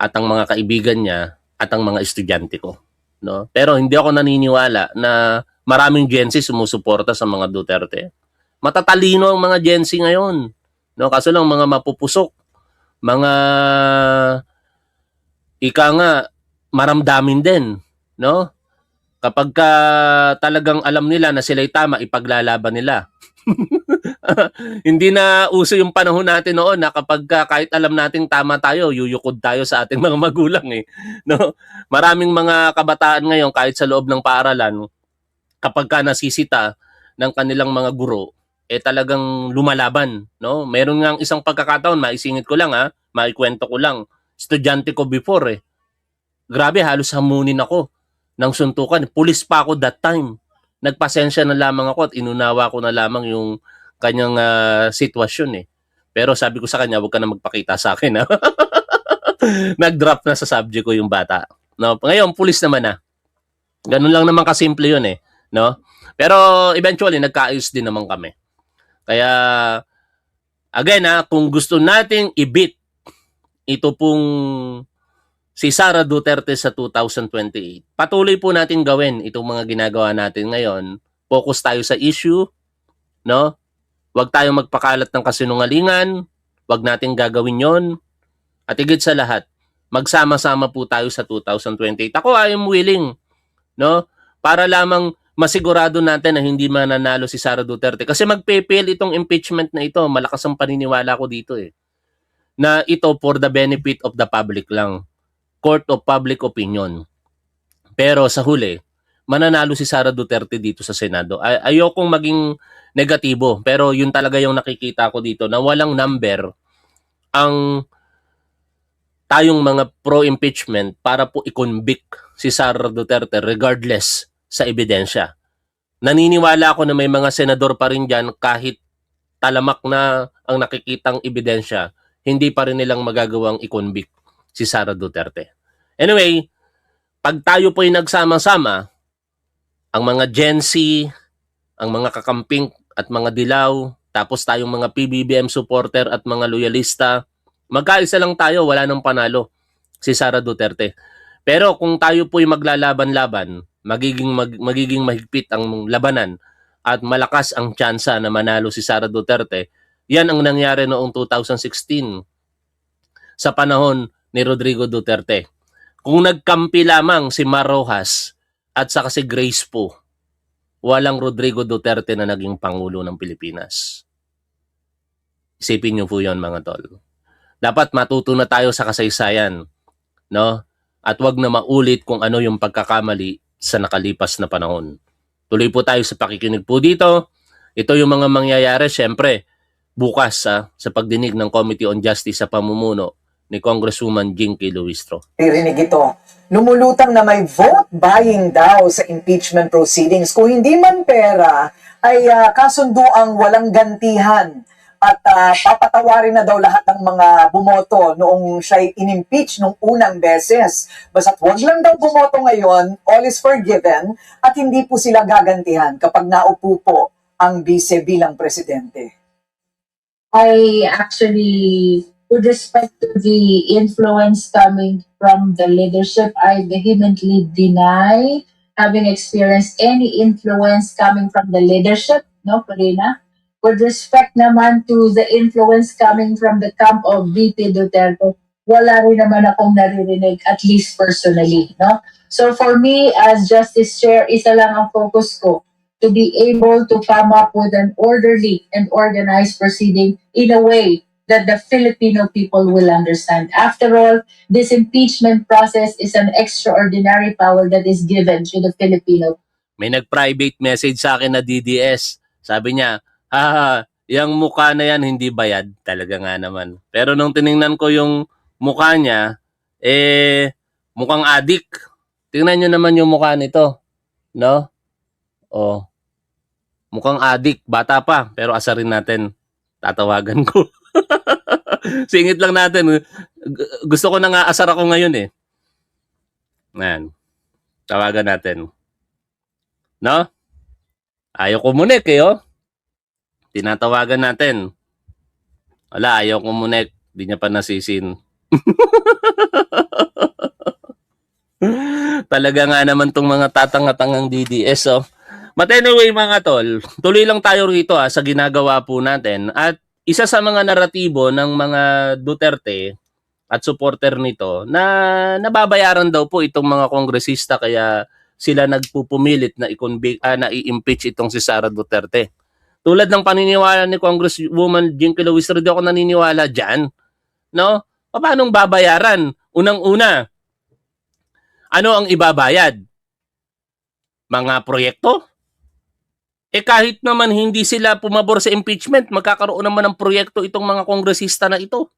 at ang mga kaibigan niya at ang mga estudyante ko. No? Pero hindi ako naniniwala na maraming Gen Z sumusuporta sa mga Duterte. Matatalino ang mga Gen Z ngayon. No? Kaso lang mga mapupusok, mga ika nga maramdamin din, no? Kapag ka talagang alam nila na sila'y tama, ipaglalaban nila. Hindi na uso yung panahon natin noon na kapag kahit alam nating tama tayo, yuyukod tayo sa ating mga magulang eh. No? Maraming mga kabataan ngayon kahit sa loob ng paaralan, kapag ka nasisita ng kanilang mga guro, talagang lumalaban. No? Meron nga isang pagkakataon, maisingit ko lang maikwento ko lang. Estudyante ko before eh. Grabe, halos hamunin ako ng suntukan. Pulis pa ako that time. Nagpasensya na lamang ako at inunawa ko na lamang yung kanyang sitwasyon eh. Pero sabi ko sa kanya, huwag ka na magpakita sa akin ha. Nag-drop na sa subject ko yung bata. No? Ngayon, pulis naman na. Ganun lang naman kasimple yun eh. No? Pero eventually, nagkaayos din naman kami. Kaya, again kung gusto nating i-beat ito pong si Sara Duterte sa 2028, patuloy po natin gawin itong mga ginagawa natin ngayon. Focus tayo sa issue, no? Huwag tayong magpakalat ng kasinungalingan, huwag natin gagawin yon. At higit sa lahat, magsama-sama po tayo sa 2028. Ako, I am willing, no? Para lamang masigurado natin na hindi mananalo si Sara Duterte. Kasi magpe-fail itong impeachment na ito. Malakas ang paniniwala ko dito eh. Na ito for the benefit of the public lang. Court of public opinion. Pero sa huli, mananalo si Sara Duterte dito sa Senado. Ayokong maging negatibo, pero yun talaga yung nakikita ko dito na walang number ang tayong mga pro-impeachment para po i-convict si Sara Duterte regardless sa ebidensya. Naniniwala ako na may mga senador pa rin dyan kahit talamak na ang nakikitang ebidensya, hindi pa rin nilang magagawang i-convict si Sara Duterte. Anyway, pag tayo po ay nagsama-sama, ang mga Gen Z, ang mga kakamping at mga dilaw, tapos tayong mga PBBM supporter at mga loyalista, magkaisa lang tayo, wala nang panalo si Sara Duterte. Pero kung tayo po ay maglalaban-laban, magiging mahigpit ang labanan at malakas ang tsansa na manalo si Sara Duterte. Yan ang nangyari noong 2016 sa panahon ni Rodrigo Duterte. Kung nagkampi lamang si Mar Rojas at saka si Grace Poe, walang Rodrigo Duterte na naging Pangulo ng Pilipinas. Isipin niyo po yun mga tol. Dapat matuto na tayo sa kasaysayan, no? At wag na maulit kung ano yung pagkakamali sa nakalipas na panahon. Tuloy po tayo sa pakikinig po dito. Ito yung mga mangyayari, syempre, bukas sa pagdinig ng Committee on Justice sa pamumuno ni Congresswoman Jinky Luistro.
Irinig ito. Lumulutang na may vote buying daw sa impeachment proceedings. Kung hindi man pera, ay kasundo ang walang gantihan. At papatawarin na daw lahat ng mga bumoto noong siya'y in-impeach nung unang beses. Basta't wag lang daw bumoto ngayon, all is forgiven, at hindi po sila gagantihan kapag naupo po ang bise bilang presidente.
I actually, with respect to the influence coming from the leadership, I vehemently deny having experienced any influence coming from the leadership, no, Corina? With respect naman to the influence coming from the camp of VP Duterte, wala rin naman akong naririnig, at least personally, no? So for me, as Justice Chair, isa lang ang focus ko, to be able to come up with an orderly and organized proceeding in a way that the Filipino people will understand. After all, this impeachment process is an extraordinary power that is given to the Filipino.
May nag-private message sa akin na DDS. Sabi niya, yung mukha na yan hindi bayad. Talaga nga naman. Pero nung tiningnan ko yung mukha niya, mukhang adik. Tingnan nyo naman yung mukha nito. No? Oh. Mukhang adik. Bata pa. Pero asarin natin. Tatawagan ko. Singit lang natin. Gusto ko na nga asar ako ngayon eh. Yan. Tawagan natin. No? Ayaw kumunik eh, oh. Tinatawagan natin. Wala, ayaw kumunik. Di niya pa nasisin. Talaga nga naman tong mga tatanga-tangang DDS, oh. But anyway, mga tol, tuloy lang tayo rito sa ginagawa po natin. At isa sa mga naratibo ng mga Duterte at supporter nito na nababayaran daw po itong mga kongresista kaya sila nagpupumilit na i-impeach itong si Sara Duterte. Tulad ng paniniwala ni Congresswoman Jinky Luis, hindi ako naniniwala dyan. No? Paano babayaran? Unang-una, ano ang ibabayad? Mga proyekto? Kahit naman hindi sila pumabor sa impeachment, magkakaroon naman ng proyekto itong mga kongresista na ito.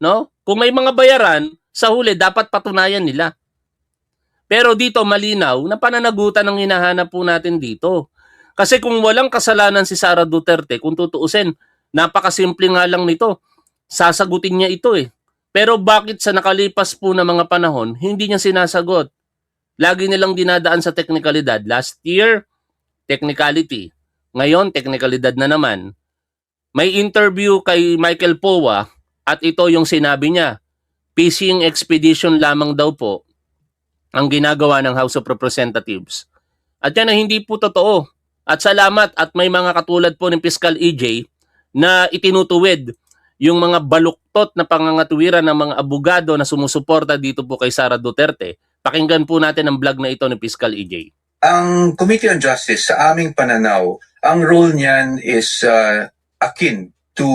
No? Kung may mga bayaran, sa huli dapat patunayan nila. Pero dito malinaw na pananagutan ang hinahanap po natin dito. Kasi kung walang kasalanan si Sara Duterte, kung tutuusin, napakasimple nga lang nito. Sasagutin niya ito eh. Pero bakit sa nakalipas po na mga panahon, hindi niya sinasagot? Lagi nilang dinadaan sa teknikalidad. Last year, technicality. Ngayon, technicalidad na naman. May interview kay Michael Powa at ito yung sinabi niya. Fishing expedition lamang daw po ang ginagawa ng House of Representatives. At yan ay hindi po totoo. At salamat at may mga katulad po ng Fiscal EJ na itinutuwid yung mga baluktot na pangangatuwiran ng mga abogado na sumusuporta dito po kay Sara Duterte. Pakinggan po natin ang vlog na ito ni Fiscal EJ.
Ang Committee on Justice, sa aming pananaw, ang role niyan is akin to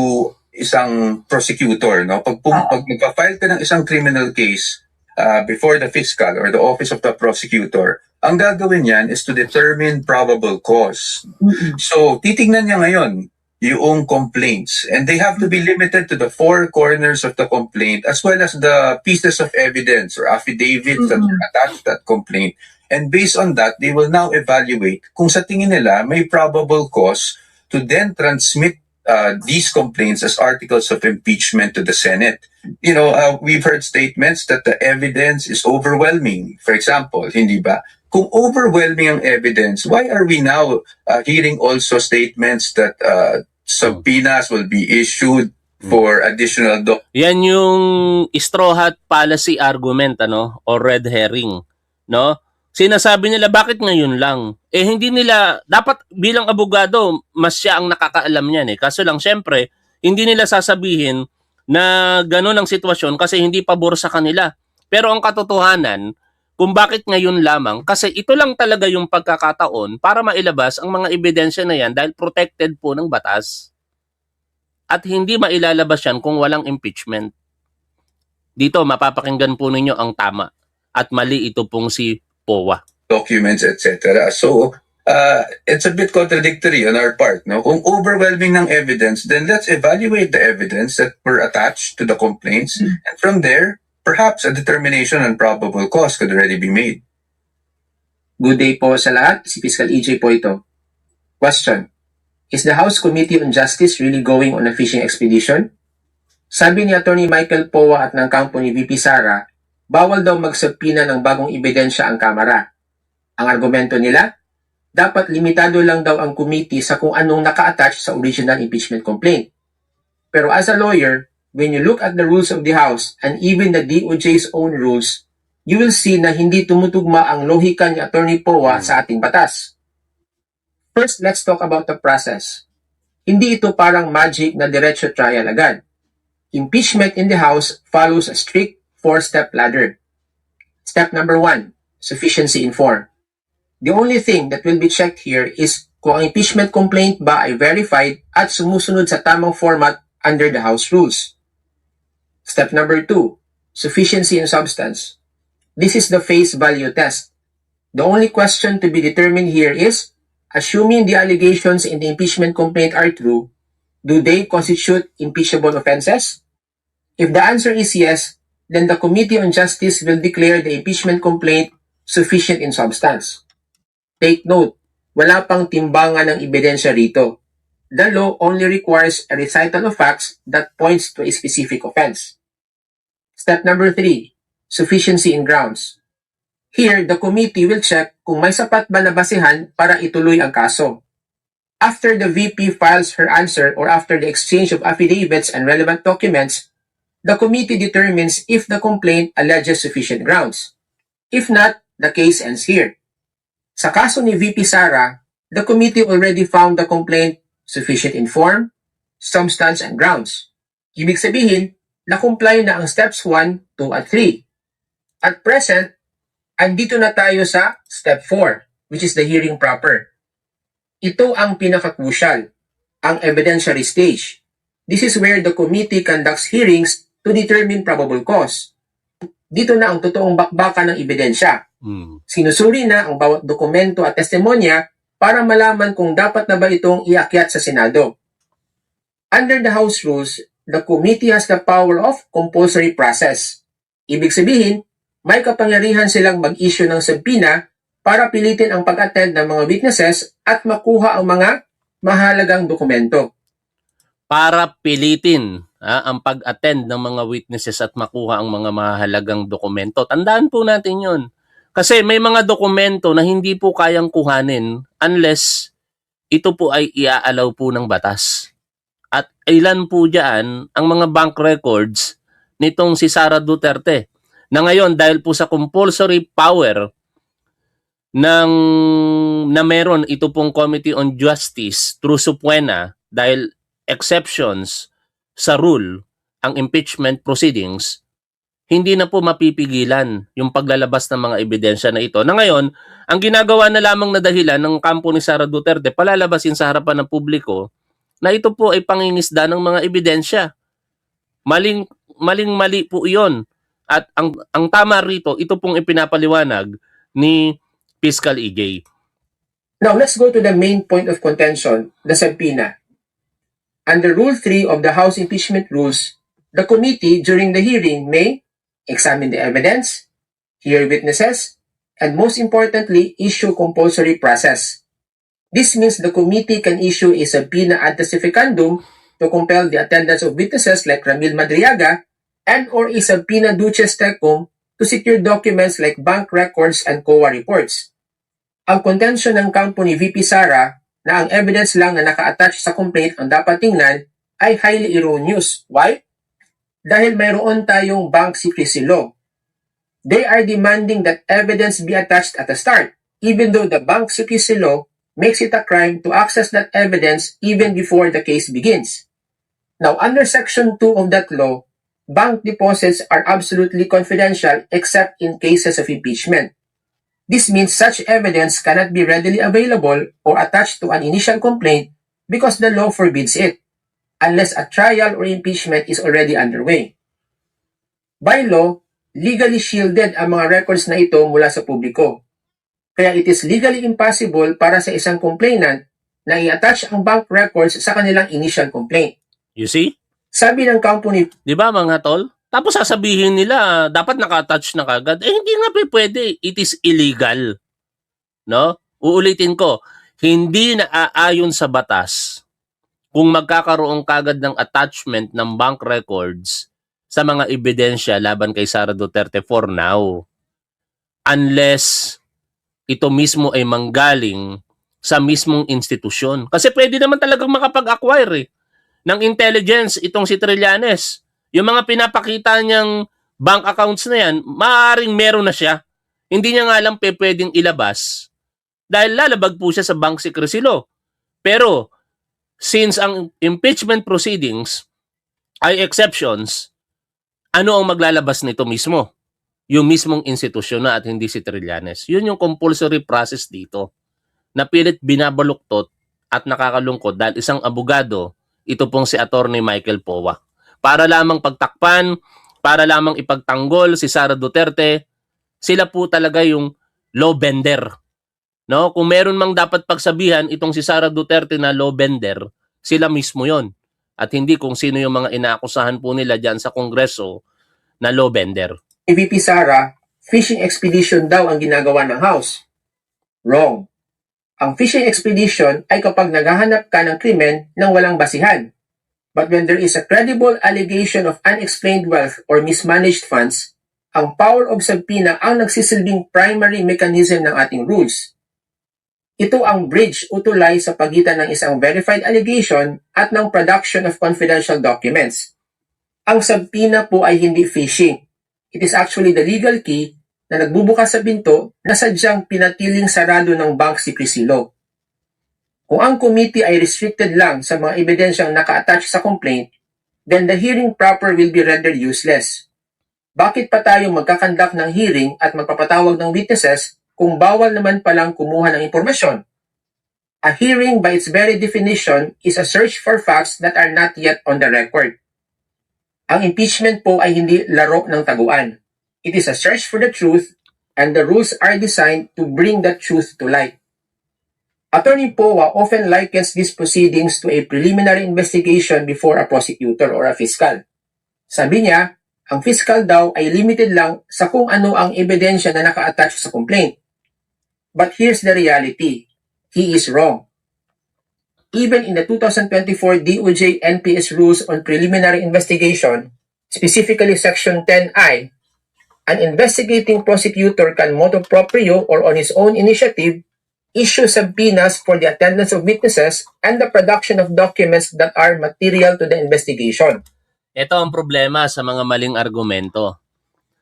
isang prosecutor. No? Pag magpa-file ka ng isang criminal case before the fiscal or the office of the prosecutor, ang gagawin niyan is to determine probable cause. So, titignan niya ngayon yung complaints, and they have to be limited to the four corners of the complaint as well as the pieces of evidence or affidavits that are attached to that complaint. And based on that, they will now evaluate kung sa tingin nila may probable cause to then transmit these complaints as articles of impeachment to the Senate. You know, we've heard statements that the evidence is overwhelming. For example, hindi ba? Kung overwhelming ang evidence, why are we now hearing also statements that subpoenas will be issued for additional
Yan yung straw hat policy argument, ano, or red herring, no? Sinasabi nila bakit ngayon lang? Hindi nila dapat bilang abogado mas siya ang nakakaalam niyan eh. Kaso lang syempre, hindi nila sasabihin na gano'n ang sitwasyon kasi hindi pabor sa kanila. Pero ang katotohanan, kung bakit ngayon lamang, kasi ito lang talaga yung pagkakataon para mailabas ang mga ebidensya na yan dahil protected po ng batas. At hindi mailalabas yan kung walang impeachment. Dito, mapapakinggan po ninyo ang tama. At mali ito pong si Powa.
Documents, etc. So, it's a bit contradictory on our part. No? Kung overwhelming ng evidence, then let's evaluate the evidence that were attached to the complaints. And from there, perhaps a determination on probable cause could already be made.
Good day po sa lahat. Si Fiscal EJ po ito. Question. Is the House Committee on Justice really going on a fishing expedition? Sabi ni Attorney Michael Powa at ng kampo ni VP Sara, bawal daw magsubpina ng bagong ebidensya ang Kamara. Ang argumento nila, dapat limitado lang daw ang committee sa kung anong naka-attach sa original impeachment complaint. Pero as a lawyer, when you look at the rules of the House and even the DOJ's own rules, you will see na hindi tumutugma ang lohika ni Attorney Poa sa ating batas. First, let's talk about the process. Hindi ito parang magic na diretso trial agad. Impeachment in the House follows a strict 4-step ladder. Step number 1, sufficiency in form. The only thing that will be checked here is kung ang impeachment complaint ba ay verified at sumusunod sa tamang format under the House rules. Step number 2, sufficiency in substance. This is the face value test. The only question to be determined here is, assuming the allegations in the impeachment complaint are true, do they constitute impeachable offenses? If the answer is yes, then the Committee on Justice will declare the impeachment complaint sufficient in substance. Take note, wala pang timbangan ng ebidensya rito. The law only requires a recital of facts that points to a specific offense. Step number 3, sufficiency in grounds. Here, the committee will check kung may sapat ba na basehan para ituloy ang kaso. After the VP files her answer or after the exchange of affidavits and relevant documents, the committee determines if the complaint alleges sufficient grounds. If not, the case ends here. Sa kaso ni VP Sara, the committee already found the complaint sufficient in form, substance, and grounds. Ibig sabihin, na-comply na ang steps 1, 2, at 3. At present, andito na tayo sa step 4, which is the hearing proper. Ito ang pinaka-crucial, ang evidentiary stage. This is where the committee conducts hearings to determine probable cause. Dito na ang totoong bakbakan ng ebidensya. Sinusuri na ang bawat dokumento at testimonya para malaman kung dapat na ba itong iakyat sa Senado. Under the House rules, the committee has the power of compulsory process. Ibig sabihin, may kapangyarihan silang mag-issue ng subpoena para pilitin ang pag-attend ng mga witnesses at makuha ang mga mahalagang dokumento.
Para pilitin ang pag-attend ng mga witnesses at makuha ang mga mahalagang dokumento. Tandaan po natin yon. Kasi may mga dokumento na hindi po kayang kuhanin unless ito po ay iaalaw po ng batas. At ilan po dyan ang mga bank records nitong si Sara Duterte na ngayon dahil po sa compulsory power na meron ito pong Committee on Justice through subpoena dahil exceptions sa rule ang impeachment proceedings, hindi na po mapipigilan yung paglalabas ng mga ebidensya na ito. Na ngayon, ang ginagawa na lamang na dahilan ng kampo ni Sara Duterte, palalabasin sa harapan ng publiko, na ito po ay pangingisda ng mga ebidensya. Maling-mali po iyon. At ang tama rito, ito pong ipinapaliwanag ni Fiscal EJ.
Now, let's go to the main point of contention, the subpoena. Under Rule 3 of the House Impeachment Rules, the committee during the hearing may examine the evidence, hear witnesses, and most importantly, issue compulsory process. This means the committee can issue a subpoena ad testificandum to compel the attendance of witnesses like Ramil Madriaga and or a subpoena duces tecum to secure documents like bank records and COA reports. Ang contention ng kampo ni VP Sara na ang evidence lang na naka-attach sa complaint ang dapat tingnan ay highly erroneous. Why? Dahil mayroon tayong bank secrecy law. They are demanding that evidence be attached at the start, even though the bank secrecy law makes it a crime to access that evidence even before the case begins. Now, under Section 2 of that law, bank deposits are absolutely confidential except in cases of impeachment. This means such evidence cannot be readily available or attached to an initial complaint because the law forbids it, unless a trial or impeachment is already underway. By law, legally shielded ang mga records na ito mula sa publiko. Kaya it is legally impossible para sa isang complainant na i-attach ang bank records sa kanilang initial complaint.
You see?
Sabi ng company,
Di ba mga tol? Tapos sasabihin nila, dapat naka-attach na kagad. Hindi nga pwede. It is illegal. No? Uulitin ko, hindi naaayon sa batas kung magkakaroon kagad ng attachment ng bank records sa mga ebidensya laban kay Sara Duterte for now. Unless ito mismo ay manggaling sa mismong institusyon. Kasi pwede naman talagang makapag-acquire eh. ng intelligence itong si Trillanes. Yung mga pinapakita niyang bank accounts na yan, maaaring meron na siya. Hindi niya nga lang pwedeng ilabas dahil lalabag po siya sa bank secrecy law. Pero since ang impeachment proceedings ay exceptions, ano ang maglalabas nito mismo? Yung mismong institusyon na at hindi si Trillanes. Yun yung compulsory process dito na pilit binabaluktot at nakakalungkot dahil isang abogado, ito pong si Attorney Michael Powa. Para lamang pagtakpan, para lamang ipagtanggol si Sara Duterte, sila po talaga yung law bender. No? Kung meron mang dapat pagsabihan itong si Sara Duterte na law bender, sila mismo yon. At hindi kung sino yung mga inaakusahan po nila dyan sa Kongreso na law bender.
Ni VP Sara, fishing expedition daw ang ginagawa ng House. Wrong. Ang fishing expedition ay kapag naghahanap ka ng krimen nang walang basihan. But when there is a credible allegation of unexplained wealth or mismanaged funds, ang power of subpoena ang nagsisilbing primary mechanism ng ating rules. Ito ang bridge o tulay sa pagitan ng isang verified allegation at ng production of confidential documents. Ang subpoena po ay hindi fishing. It is actually the legal key na nagbubukas sa pinto na sadyang pinatiling sarado ng bank secrecy law. Kung ang committee ay restricted lang sa mga ebidensyang naka-attach sa complaint, then the hearing proper will be rendered useless. Bakit pa tayo magkakandak ng hearing at magpapatawag ng witnesses kung bawal naman palang kumuha ng impormasyon? A hearing by its very definition is a search for facts that are not yet on the record. Ang impeachment po ay hindi laro ng taguan. It is a search for the truth, and the rules are designed to bring that truth to light. Attorney Powa often likens these proceedings to a preliminary investigation before a prosecutor or a fiscal. Sabi niya, ang fiscal daw ay limited lang sa kung ano ang ebidensya na naka-attach sa complaint. But here's the reality. He is wrong. Even in the 2024 DOJ NPS rules on preliminary investigation, specifically Section 10I, an investigating prosecutor can motu proprio or on his own initiative issue subpoenas for the attendance of witnesses and the production of documents that are material to the investigation.
Ito ang problema sa mga maling argumento.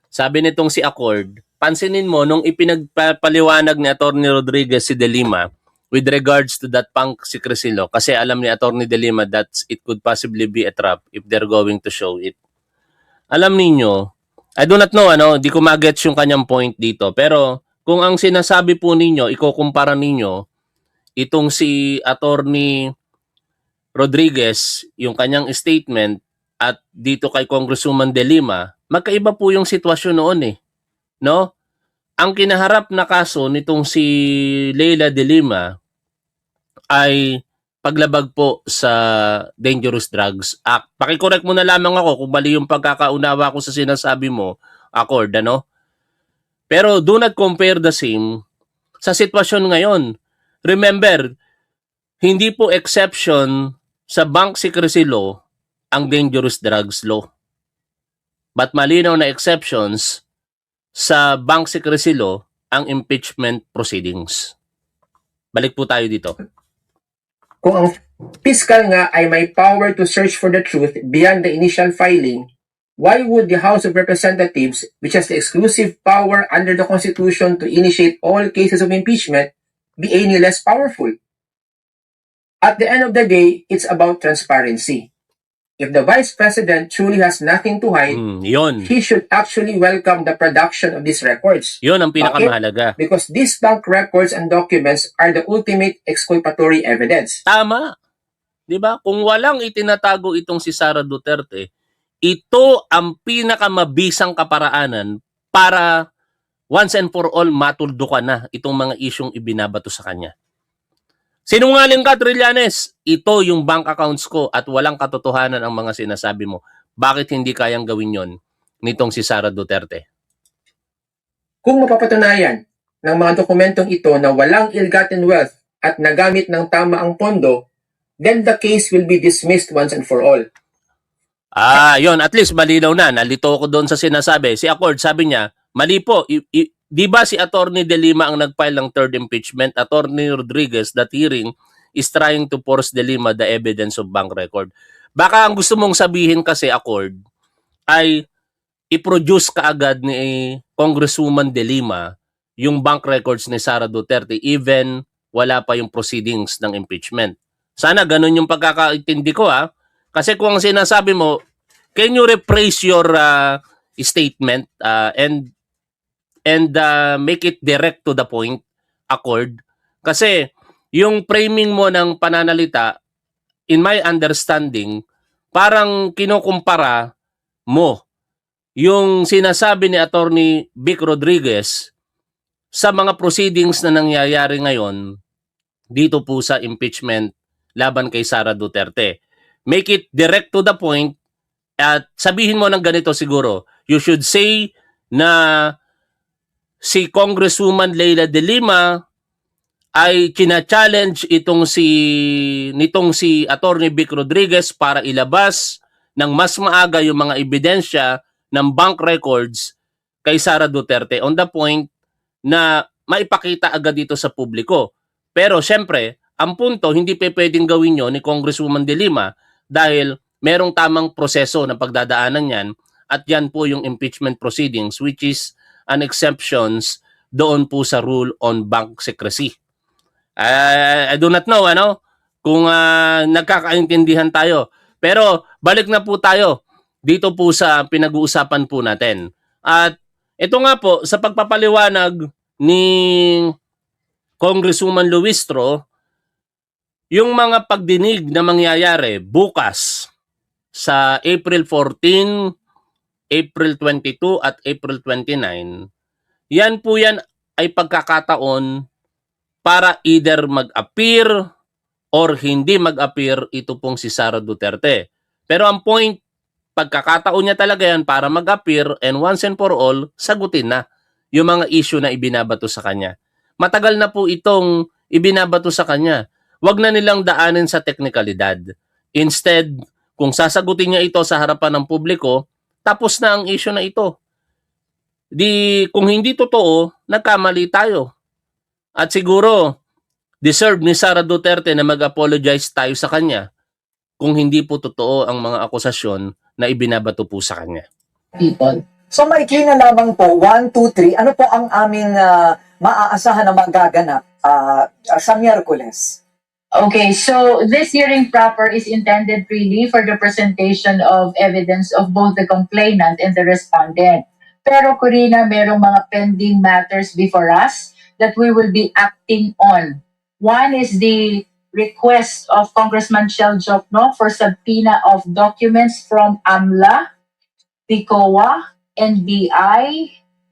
Sabi nitong si Accord, pansinin mo nung ipinagpaliwanag ni Atty. Rodriguez si De Lima with regards to that bank secrecy law, kasi alam ni Atty. De Lima that it could possibly be a trap if they're going to show it. Alam ninyo, I do not know, di ko magets yung kanyang point dito, pero kung ang sinasabi po ninyo, ikukumpara ninyo, itong si Atty. Rodriguez, yung kanyang statement, at dito kay Congresswoman De Lima, magkaiba po yung sitwasyon noon no? Ang kinaharap na kaso nitong si Leila De Lima ay paglabag po sa Dangerous Drugs Act. Pakicorrect mo na lamang ako kung mali yung pagkakaunawa ko sa sinasabi mo, Accord, Pero do not compare the same sa sitwasyon ngayon. Remember, hindi po exception sa bank secrecy law ang dangerous drugs law. But malinaw na exceptions sa bank secrecy law ang impeachment proceedings. Balik po tayo dito.
Kung ang fiscal nga ay may power to search for the truth beyond the initial filing, why would the House of Representatives, which has the exclusive power under the Constitution to initiate all cases of impeachment, be any less powerful? At the end of the day, it's about transparency. If the Vice President truly has nothing to hide,
Yun.
he should actually welcome the production of these records.
Yun ang pinakamahalaga.
Because these bank records and documents are the ultimate exculpatory evidence.
Tama. 'Di ba? Kung walang itinatago itong si Sara Duterte, ito ang pinakamabisang kaparaanan para once and for all matuldukan na itong mga isyong ibinabato sa kanya. Sinungaling ka, Trillanes. Ito yung bank accounts ko at walang katotohanan ang mga sinasabi mo. Bakit hindi kayang gawin yon nitong si Sara Duterte?
Kung mapapatunayan ng mga dokumentong ito na walang ill-gotten wealth at nagamit ng tama ang pondo, then the case will be dismissed once and for all.
Yon, at least malinaw na. Nalito ko doon sa sinasabi. Si Accord, sabi niya, mali po. Di ba si Atty. De Lima ang nag-file ng third impeachment? Atty. Rodriguez, that hearing is trying to force De Lima the evidence of bank record. Baka ang gusto mong sabihin kasi, Accord, ay i-produce kaagad ni Congresswoman De Lima yung bank records ni Sara Duterte even wala pa yung proceedings ng impeachment. Sana ganun yung pagkakaintindi ko Kasi kung ang sinasabi mo, can you rephrase your statement and make it direct to the point, Accord? Kasi yung framing mo ng pananalita, in my understanding, parang kinukumpara mo yung sinasabi ni Attorney Vic Rodriguez sa mga proceedings na nangyayari ngayon dito po sa impeachment laban kay Sara Duterte. Make it direct to the point at sabihin mo ng ganito siguro. You should say na si Congresswoman Leila De Lima ay kina-challenge nitong si Attorney Vic Rodriguez para ilabas ng mas maaga yung mga ebidensya ng bank records kay Sara Duterte on the point na maipakita agad dito sa publiko. Pero syempre, ang punto, hindi pwedeng gawin yun ni Congresswoman De Lima dahil merong tamang proseso na pagdadaanan yan at yan po yung impeachment proceedings which is an exceptions doon po sa rule on bank secrecy. I do not know kung nagkakaintindihan tayo. Pero balik na po tayo dito po sa pinag-uusapan po natin. At ito nga po, sa pagpapaliwanag ni Congresswoman Luistro, yung mga pagdinig na mangyayari bukas sa April 14, April 22 at April 29, yan ay pagkakataon para either mag-appear or hindi mag-appear ito pong si Sara Duterte. Pero ang point, pagkakataon niya talaga yan para mag-appear and once and for all, sagutin na yung mga issue na ibinabato sa kanya. Matagal na po itong ibinabato sa kanya. Huwag na nilang daanin sa teknikalidad. Instead, kung sasagutin niya ito sa harapan ng publiko, tapos na ang issue na ito. Kung hindi totoo, nagkamali tayo. At siguro, deserve ni Sara Duterte na mag-apologize tayo sa kanya kung hindi po totoo ang mga akusasyon na ibinabato po sa kanya.
People.
So maikli na lamang po, 1, 2, 3, ano po ang aming maaasahan na magaganap sa Miyerkules?
Okay, so this hearing proper is intended really for the presentation of evidence of both the complainant and the respondent. Pero Corina, merong mga pending matters before us that we will be acting on. One is the request of Congressman Shell Jokno for subpoena of documents from AMLA, PICOA, NBI,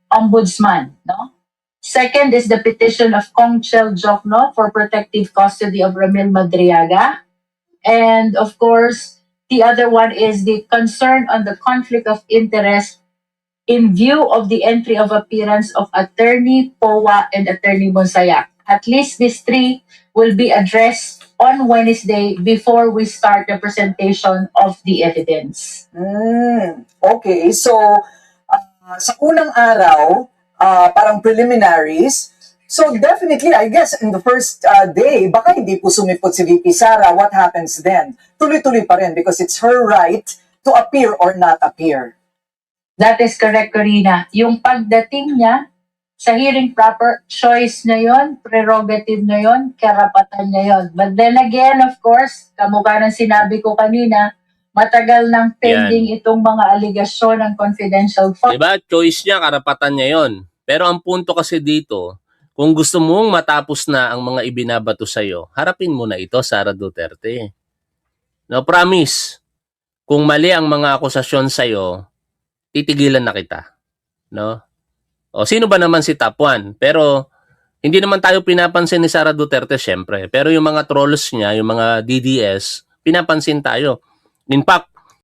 Ombudsman. No? Second is the petition of Kong Chel Jokno for protective custody of Ramil Madriaga. And of course, the other one is the concern on the conflict of interest in view of the entry of appearance of Attorney Powa and Attorney Monsayak. At least these three will be addressed on Wednesday before we start the presentation of the evidence.
Okay, so sa unang araw, parang preliminaries. So definitely, I guess, in the first day, baka hindi po sumipot si VP Sara. What happens then? Tuloy-tuloy pa rin because it's her right to appear or not appear.
That is correct, Corina. Yung pagdating niya sa hearing proper, choice na yon, prerogative na yon, karapatan niya yon. But then again, of course, kamukha ng sinabi ko kanina, matagal nang pending itong mga aligasyon ng confidential fund.
Diba? Choice niya, karapatan niya yon. Pero ang punto kasi dito, kung gusto mong matapos na ang mga ibinabato sa'yo, harapin mo na ito, Sara Duterte. No, promise. Kung mali ang mga akusasyon sa'yo, titigilan na kita. No? O, sino ba naman si Top 1? Pero, hindi naman tayo pinapansin ni Sara Duterte, syempre. Pero yung mga trolls niya, yung mga DDS, pinapansin tayo. In fact,